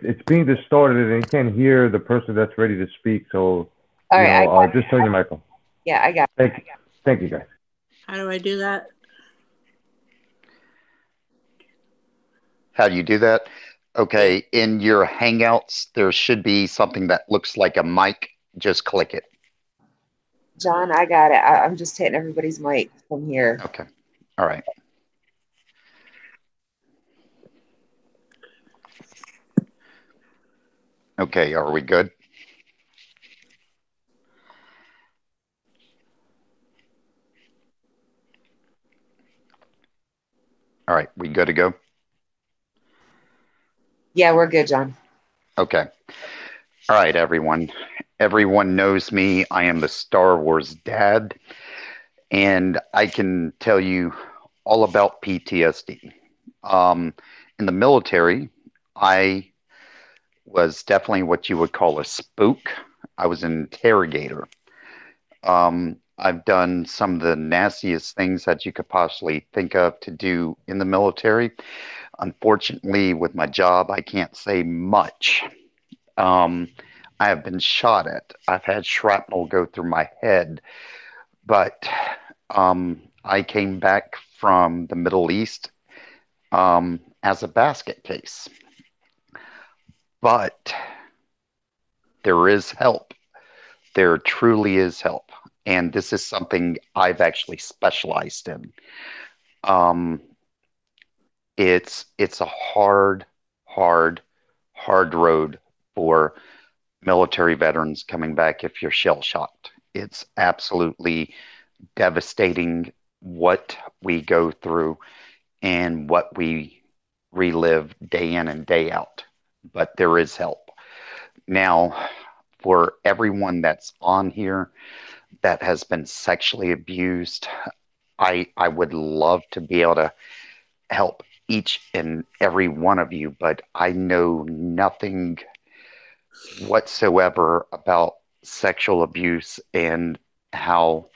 it's being distorted and you can't hear the person that's ready to speak. So All right, just turn your mic on. yeah, I got it. Thank you, guys. How do I do that? How do you do that? Okay, in your Hangouts, there should be something that looks like a mic. Just click it. John, I got it. I'm just hitting everybody's mic from here. Okay, all right. Okay, are we good? All right, we good to go? Yeah, we're good, John. Okay. All right, everyone. Everyone knows me. I am the Star Wars dad, and I can tell you all about PTSD. In the military, I was definitely what you would call a spook. I was an interrogator. I've done some of the nastiest things that you could possibly think of to do in the military. Unfortunately, with my job, I can't say much. I have been shot at. I've had shrapnel go through my head, but I came back from the Middle East as a basket case. But there is help. There truly is help. And this is something I've actually specialized in. It's a hard road for military veterans coming back if you're shell shocked. It's absolutely devastating what we go through and what we relive day in and day out. But there is help. Now, for everyone that's on here that has been sexually abused, I would love to be able to help each and every one of you, but I know nothing whatsoever about sexual abuse and how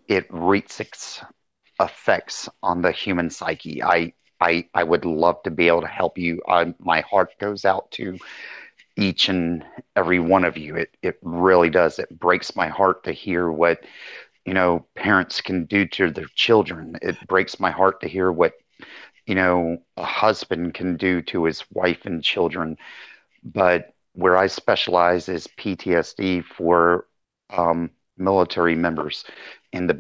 it wreaks its effects on the human psyche. I would love to be able to help you. My heart goes out to each and every one of you. It really does. It breaks my heart to hear what parents can do to their children. It breaks my heart to hear what a husband can do to his wife and children. But where I specialize is PTSD for military members, and the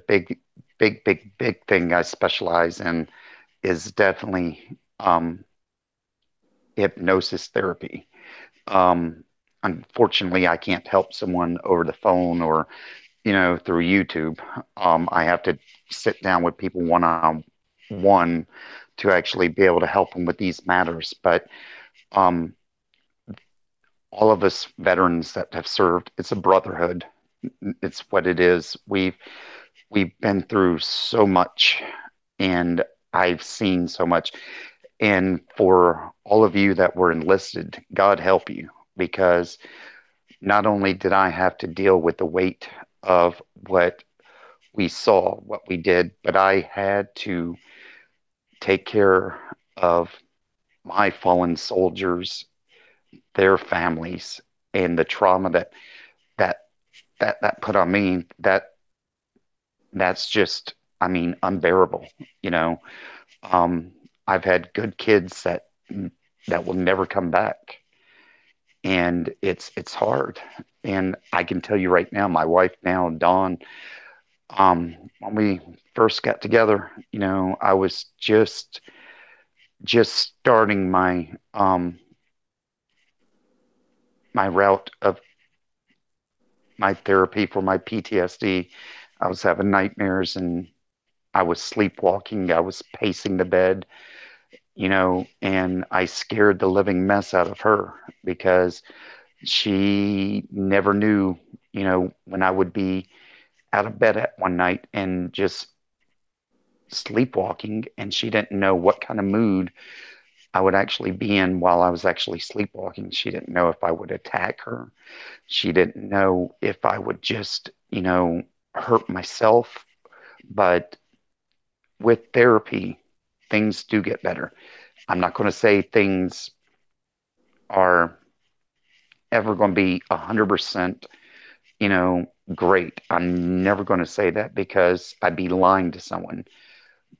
big thing I specialize in is definitely hypnosis therapy. unfortunately, I can't help someone over the phone or, through YouTube. I have to sit down with people one on one to actually be able to help them with these matters. But um, all of us veterans that have served, it's a brotherhood. It's what it is. We've been through so much, and I've seen so much. And for all of you that were enlisted, God help you, because not only did I have to deal with the weight of what we saw, what we did, but I had to take care of my fallen soldiers, their families, and the trauma that that put on me. That's just, I mean, unbearable. You know, I've had good kids that will never come back, and it's hard. And I can tell you right now, my wife now, Dawn, when we first got together, I was just starting my route of my therapy for my PTSD. I was having nightmares, and I was sleepwalking. I was pacing the bed, and I scared the living mess out of her because she never knew, when I would be out of bed at one night and just sleepwalking, and she didn't know what kind of mood I would actually be in while I was actually sleepwalking. She didn't know if I would attack her. She didn't know if I would just, hurt myself. But with therapy, things do get better. I'm not going to say things are ever going to be 100%, great. I'm never going to say that because I'd be lying to someone.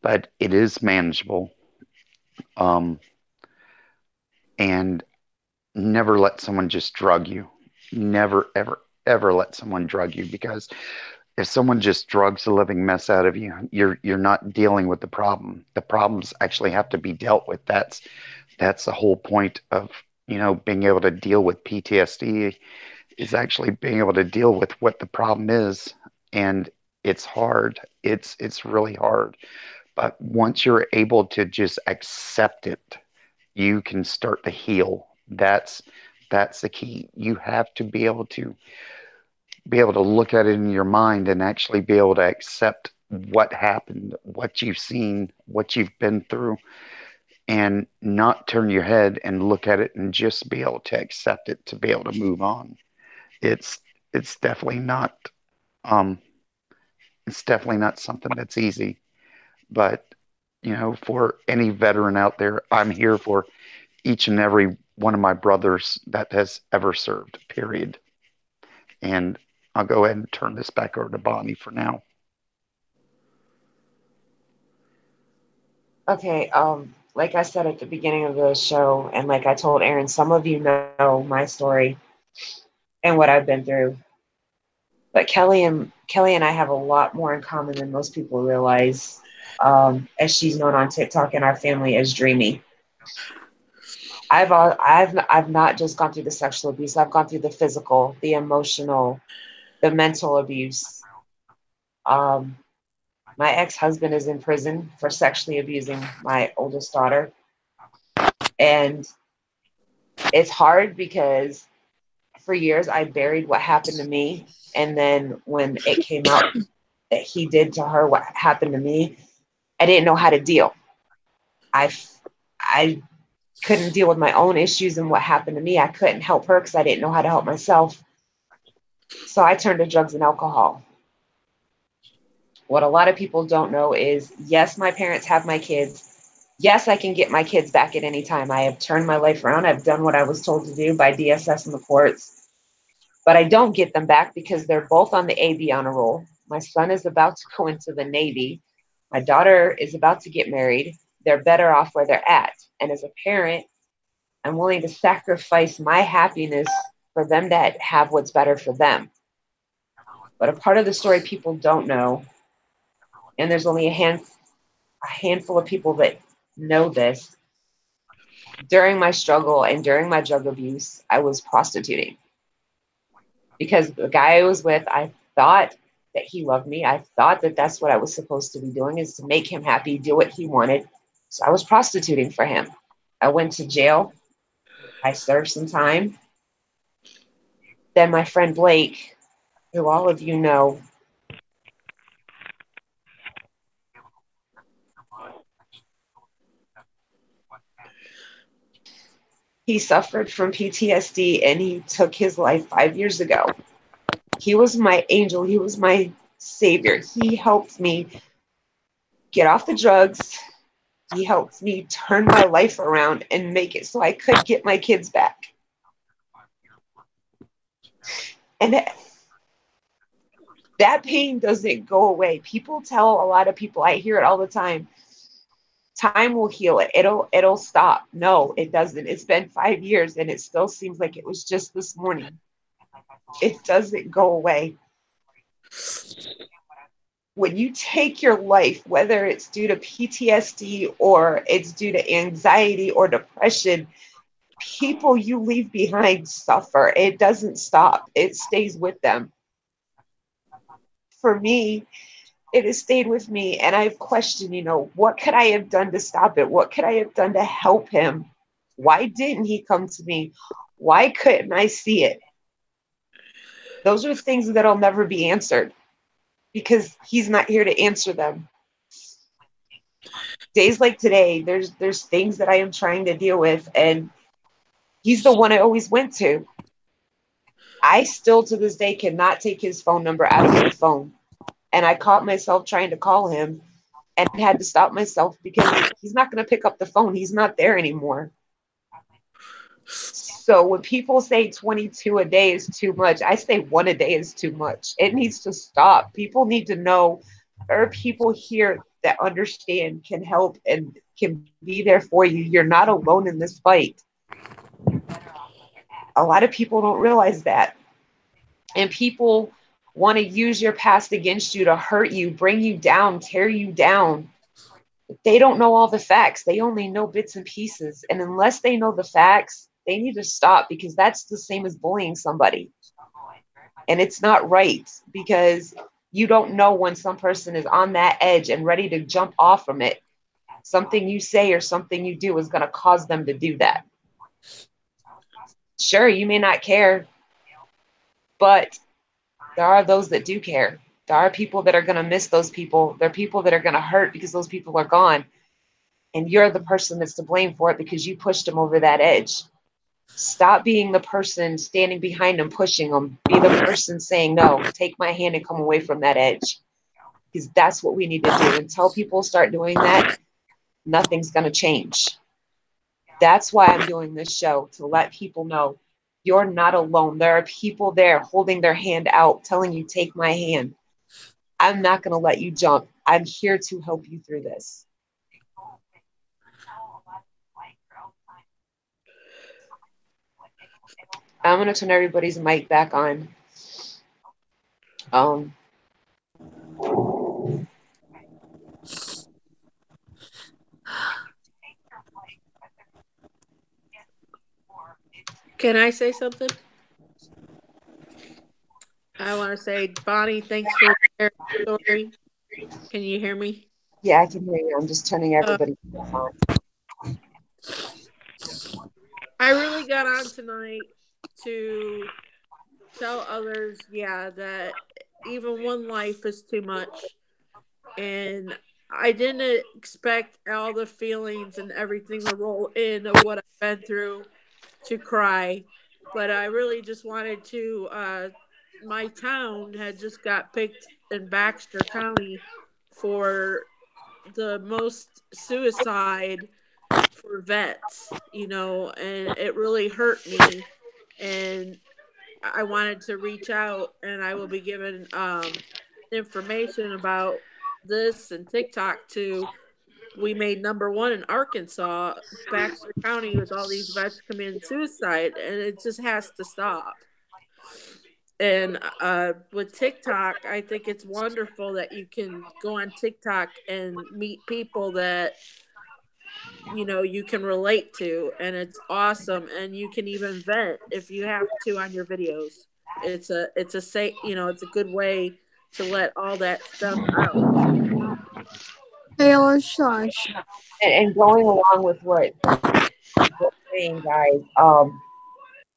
But it is manageable. Um, and never let someone just drug you. Never, ever, ever let someone drug you, because if someone just drugs the living mess out of you, you're not dealing with the problem. The problems actually have to be dealt with. That's the whole point of being able to deal with PTSD, is actually being able to deal with what the problem is. And it's hard. It's really hard. But once you're able to just accept it, you can start to heal. That's the key. You have to be able to look at it in your mind and actually be able to accept what happened, what you've seen, what you've been through, and not turn your head and look at it and just be able to accept it, to be able to move on. It's it's definitely not um it's definitely not something that's easy. But for any veteran out there, I'm here for each and every one of my brothers that has ever served, period. And I'll go ahead and turn this back over to Bonnie for now. Okay, like I said at the beginning of the show, and like I told Aaron, some of you know my story and what I've been through. But Kelly and I have a lot more in common than most people realize. As she's known on TikTok in our family as Dreamy. I've not just gone through the sexual abuse. I've gone through the physical, the emotional, the mental abuse. Um, my ex-husband is in prison for sexually abusing my oldest daughter, and it's hard because for years I buried what happened to me, and then when it came out that he did to her what happened to me, I didn't know how to deal. I couldn't deal with my own issues and what happened to me. I couldn't help her because I didn't know how to help myself. So I turned to drugs and alcohol. What a lot of people don't know is, yes, my parents have my kids. Yes, I can get my kids back at any time. I have turned my life around. I've done what I was told to do by DSS and the courts. But I don't get them back because they're both on the AB honor roll. My son is about to go into the Navy. My daughter is about to get married. They're better off where they're at. And as a parent, I'm willing to sacrifice my happiness for them to have what's better for them. But a part of the story people don't know, and there's only a handful of people that know this. During my struggle and during my drug abuse, I was prostituting. because the guy I was with, I thought that he loved me. I thought that that's what I was supposed to be doing, is to make him happy, do what he wanted. So I was prostituting for him. I went to jail. I served some time. Then my friend Blake, who all of you know, he suffered from PTSD and he took his life 5 years ago. He was my angel. He was my savior. He helped me get off the drugs. He helped me turn my life around and make it so I could get my kids back. And that pain doesn't go away. People tell a lot of people, I hear it all the time, time will heal it. It'll stop. No, it doesn't. It's been 5 years and it still seems like it was just this morning. It doesn't go away. When you take your life, whether it's due to PTSD or it's due to anxiety or depression, people you leave behind suffer. It doesn't stop. It stays with them. For me, it has stayed with me, and I've questioned, what could I have done to stop it? What could I have done to help him? Why didn't he come to me? Why couldn't I see it? Those are things that'll never be answered because he's not here to answer them. Days like today, there's things that I am trying to deal with, and he's the one I always went to. I still to this day cannot take his phone number out of my phone. And I caught myself trying to call him and had to stop myself because he's not going to pick up the phone. He's not there anymore. So when people say 22 a day is too much, I say 1 a day is too much. It needs to stop. People need to know there are people here that understand, can help, and can be there for you. You're not alone in this fight. A lot of people don't realize that. And people want to use your past against you to hurt you, bring you down, tear you down. They don't know all the facts. They only know bits and pieces. And unless they know the facts, they need to stop because that's the same as bullying somebody. And it's not right because you don't know when some person is on that edge and ready to jump off from it. Something you say or something you do is going to cause them to do that. Sure, you may not care, but there are those that do care. There are people that are going to miss those people. There are people that are going to hurt because those people are gone. And you're the person that's to blame for it because you pushed them over that edge. Stop being the person standing behind them, pushing them. Be the person saying, no, take my hand and come away from that edge. Because that's what we need to do. Until people start doing that, nothing's going to change. That's why I'm doing this show, to let people know you're not alone. There are people there holding their hand out, telling you, take my hand. I'm not going to let you jump. I'm here to help you through this. I'm going to turn everybody's mic back on. Can I say something? I want to say, Bonnie, thanks for sharing the story. Can you hear me? Yeah, I can hear you. I'm just turning everybody on. I really got on tonight to tell others, that even one life is too much. And I didn't expect all the feelings and everything to roll in of what I've been through to cry. But I really just wanted to, my town had just got picked in Baxter County for the most suicide for vets, and it really hurt me. And I wanted to reach out, and I will be given information about this and TikTok to. We made number one in Arkansas, Baxter County, with all these vets committing suicide, and it just has to stop. And with TikTok, I think it's wonderful that you can go on TikTok and meet people that you can relate to, and it's awesome. And you can even vent if you have to on your videos. it's a say, it's a good way to let all that stuff out. Hey, shush. And going along with what you're saying, guys,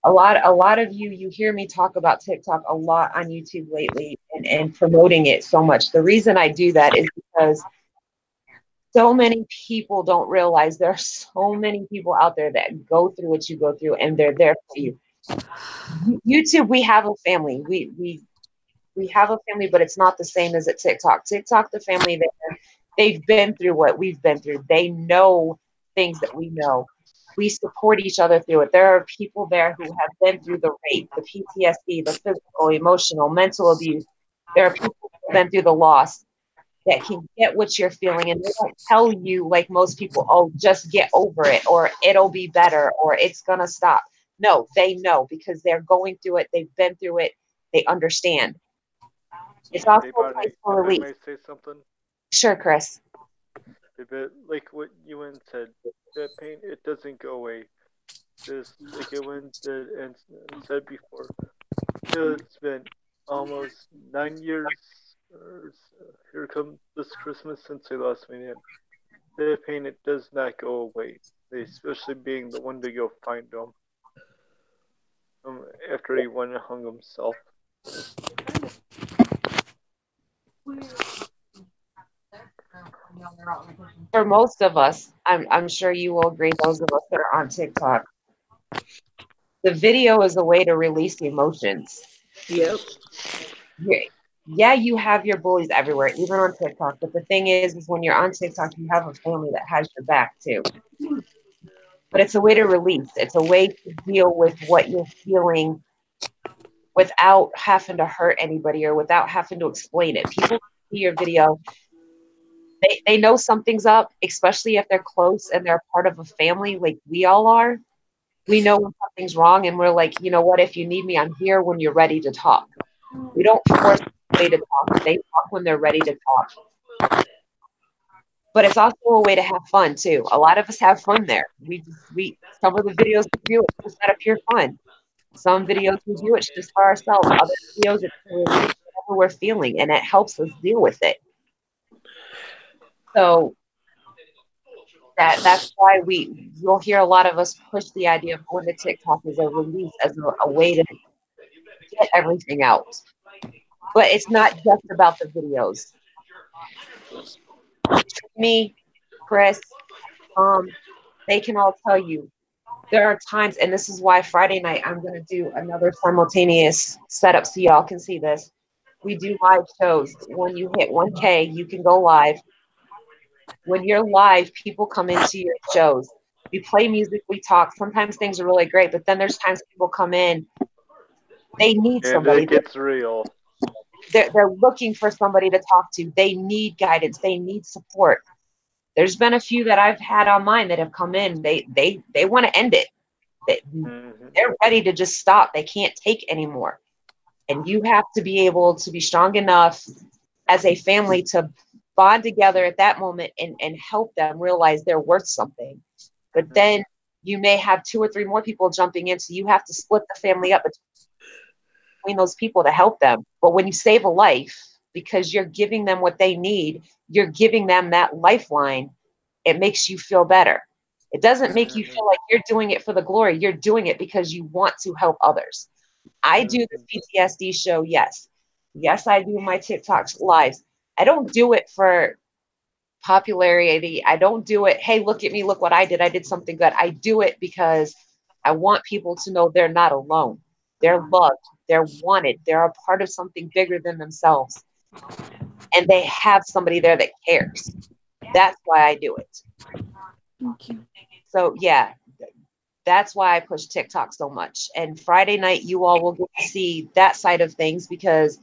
a lot of you hear me talk about TikTok a lot on YouTube lately and promoting it so much. The reason I do that is because so many people don't realize there are so many people out there that go through what you go through, and they're there for you. YouTube, we have a family. We have a family, but it's not the same as at TikTok. TikTok, the family there, they've been through what we've been through. They know things that we know. We support each other through it. There are people there who have been through the rape, the PTSD, the physical, emotional, mental abuse. There are people who have been through the loss that can get what you're feeling, and they don't tell you like most people, oh, just get over it, or it'll be better, or it's gonna stop. No, they know because they're going through it, they've been through it, they understand. It's also Hey, a place Barney, for if I relief. may say something, Sure, Chris. if it, like what Ewan said, that pain, it doesn't go away. Just like Ewan did and said before, it's been almost 9 years, or here comes this Christmas since I lost my dad. The pain, it does not go away, especially being the one to go find him after he went and hung himself. For most of us, I'm sure you will agree, those of us that are on TikTok, the video is a way to release the emotions. Yep. Yeah, you have your bullies everywhere, even on TikTok. But the thing is when you're on TikTok, you have a family that has your back too. But it's a way to release. It's a way to deal with what you're feeling without having to hurt anybody or without having to explain it. People see your video, they know something's up, especially if they're close and they're part of a family like we all are. We know when something's wrong, and we're like, you know what, if you need me, I'm here when you're ready to talk. We don't force anybody to talk. They talk when they're ready to talk. But it's also a way to have fun too. A lot of us have fun there. We some of the videos we do, it's just out of pure fun. Some videos we do, it's just for ourselves. Other videos, it's to release whatever we're feeling, and it helps us deal with it. So that's why you'll hear a lot of us push the idea of going to TikTok as a release, as a way to get everything out. But it's not just about the videos. Me, Chris, they can all tell you there are times, and this is why Friday night I'm going to do another simultaneous setup so y'all can see this. We do live shows. When you hit 1K, you can go live. When you're live, people come into your shows. We play music, we talk. Sometimes things are really great, but then there's times people come in, they need And somebody. it gets real. They're looking for somebody to talk to. They need guidance. They need support. There's been a few that I've had on mine that have come in. They want to end it. They're ready to just stop. They can't take anymore. And you have to be able to be strong enough as a family to bond together at that moment and help them realize they're worth something. But then you may have 2 or 3 more people jumping in, so you have to split the family up between those people to help them. But when you save a life, because you're giving them what they need, you're giving them that lifeline, it makes you feel better. It doesn't make you feel like you're doing it for the glory. You're doing it because you want to help others. I do the PTSD show, yes. Yes, I do my TikTok lives. I don't do it for popularity. I don't do it, hey, look at me, look what I did. I did something good. I do it because I want people to know they're not alone. They're loved. They're wanted. They're a part of something bigger than themselves. And they have somebody there that cares. That's why I do it. Thank you. So, yeah, that's why I push TikTok so much. And Friday night, you all will get to see that side of things, because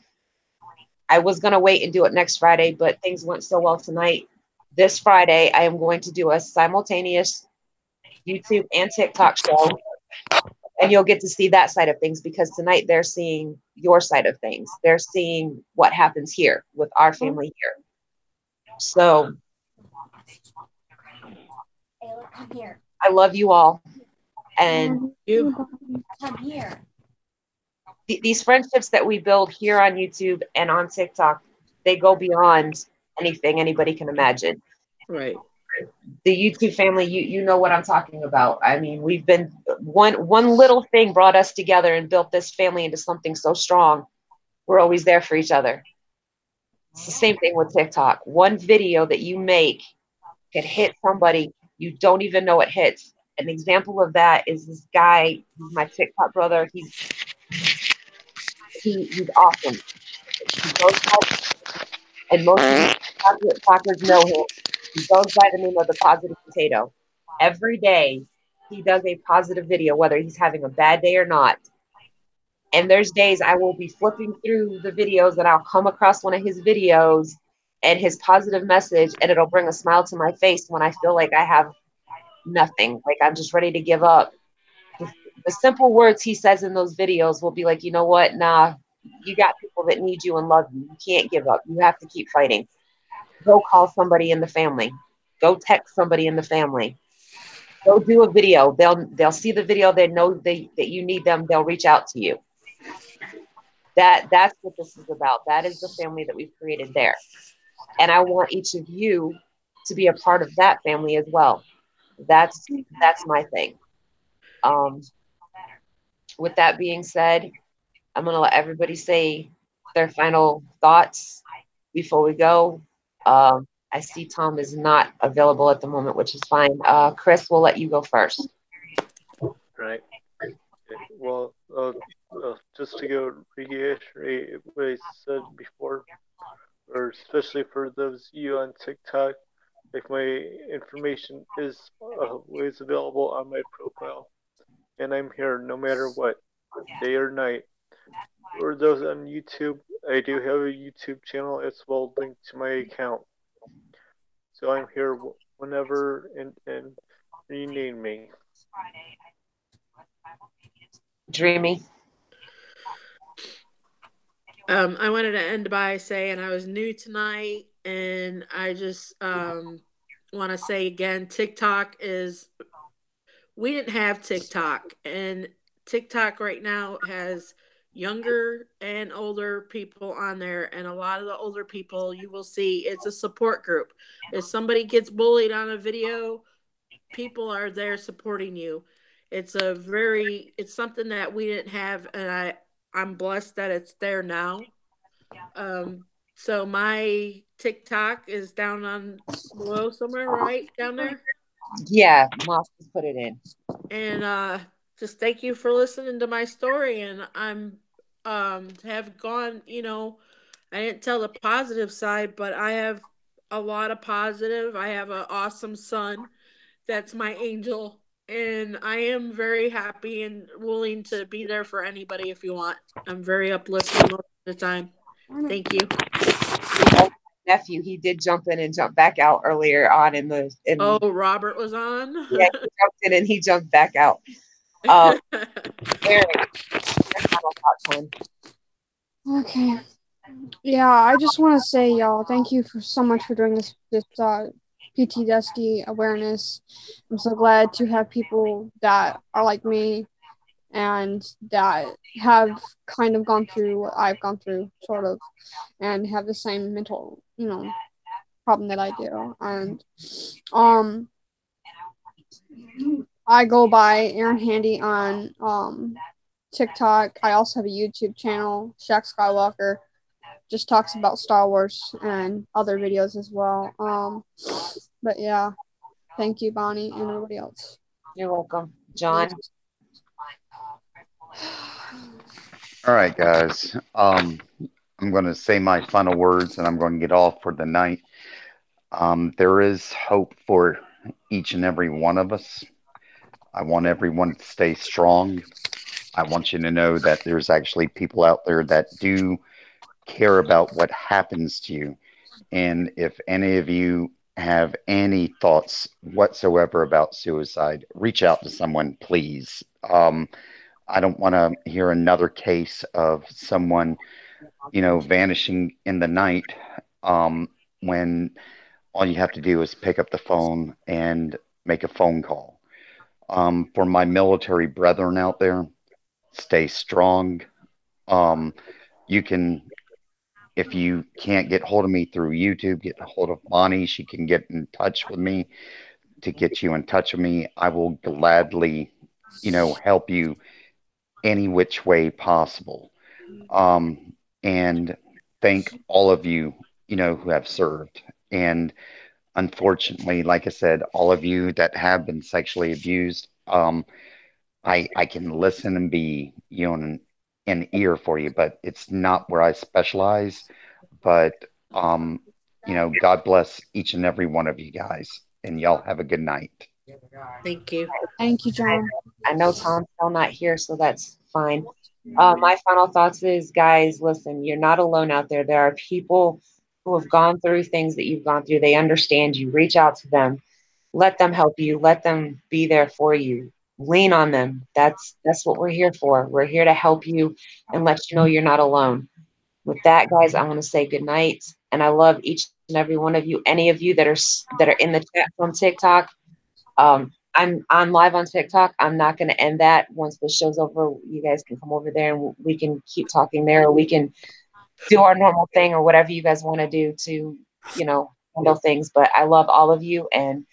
I was going to wait and do it next Friday, but things went so well tonight. This Friday, I am going to do a simultaneous YouTube and TikTok show, and you'll get to see that side of things, because tonight they're seeing your side of things. They're seeing what happens here with our family here. So Come here. I love you all. And You. Come here. these friendships that we build here on YouTube and on TikTok, they go beyond anything anybody can imagine. Right. The YouTube family, you know what I'm talking about. I mean, we've been one little thing brought us together and built this family into something so strong. We're always there for each other. It's the same thing with TikTok. One video that you make can hit somebody you don't even know it hits. An example of that is this guy, he's my TikTok brother. He's awesome. He goes by, and most of the TikTokers know him. He goes by the name of the Positive Potato. Every day he does a positive video, whether he's having a bad day or not. And there's days I will be flipping through the videos and I'll come across one of his videos and his positive message, and it'll bring a smile to my face when I feel like I have nothing, like I'm just ready to give up. The simple words he says in those videos will be like, you know what? Nah, you got people that need you and love you. You can't give up. You have to keep fighting. Go call somebody in the family. Go text somebody in the family. Go do a video. They'll see the video. They know that you need them. They'll reach out to you. That's what this is about. That is the family that we've created there. And I want each of you to be a part of that family as well. That's my thing. With that being said, I'm going to let everybody say their final thoughts before we go. I see Tom is not available at the moment, which is fine. Chris, we'll let you go first. Right. Okay. Well, just to go reiterate what I said before, or especially for those of you on TikTok, like my information is always available on my profile, and I'm here no matter what, day or night. For those on YouTube, I do have a YouTube channel as well linked to my account. So I'm here whenever and you need me. Dreamy. I wanted to end by saying I was new tonight, and I just want to say again, TikTok is. We didn't have TikTok, and TikTok right now has younger and older people on there, and a lot of the older people you will see it's a support group. If somebody gets bullied on a video, people are there supporting you. It's something that we didn't have, and I'm blessed that it's there now. So my TikTok is down on below somewhere, right down there. Yeah, Moss just put it in. And just thank you for listening to my story. And I'm have gone, I didn't tell the positive side, but I have a lot of positive. I have an awesome son that's my angel, and I am very happy and willing to be there for anybody if you want. I'm very uplifting most of the time. Thank you. Nephew, he did jump in and jump back out earlier on Oh, Robert was on. Yeah, he jumped in and he jumped back out. Eric, Okay. Yeah, I just want to say, y'all, thank you so much for doing this PTSD awareness. I'm so glad to have people that are like me and that have kind of gone through what I've gone through, sort of, and have the same mental, problem that I do. And I go by Aaron Handy on TikTok. I also have a YouTube channel, Shaq Skywalker. Just talks about Star Wars and other videos as well. But yeah, thank you, Bonnie, and everybody else. You're welcome. John? All right, guys. I'm going to say my final words and I'm going to get off for the night. There is hope for each and every one of us. I want everyone to stay strong. I want you to know that there's actually people out there that do care about what happens to you. And if any of you have any thoughts whatsoever about suicide, reach out to someone, please. I don't want to hear another case of someone, vanishing in the night, when all you have to do is pick up the phone and make a phone call. For my military brethren out there, stay strong. You can, if you can't get hold of me through YouTube, get a hold of Bonnie. She can get in touch with me to get you in touch with me. I will gladly, help you any which way possible. And thank all of you, who have served. And unfortunately, like I said, all of you that have been sexually abused, I can listen and be, an ear for you, but it's not where I specialize. But, God bless each and every one of you guys, and y'all have a good night. Thank you. Thank you, John. I know Tom's still not here, so that's fine. My final thoughts is, guys, listen, you're not alone out there. There are people who have gone through things that you've gone through. They understand you. Reach out to them. Let them help you. Let them be there for you. Lean on them. That's what we're here for. We're here to help you and let you know you're not alone. With that, guys, I want to say good night, and I love each and every one of you. Any of you that are in the chat from TikTok, I'm live on TikTok. I'm not going to end that. Once the show's over, you guys can come over there and we can keep talking there, or we can do our normal thing, or whatever you guys want to do to, handle things. But I love all of you, and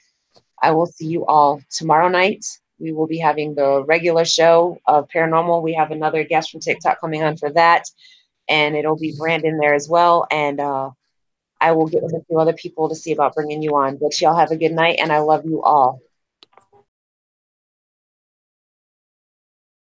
I will see you all tomorrow night. We will be having the regular show of Paranormal. We have another guest from TikTok coming on for that, and it'll be Brandon there as well. And I will get with a few other people to see about bringing you on. But y'all have a good night, and I love you all.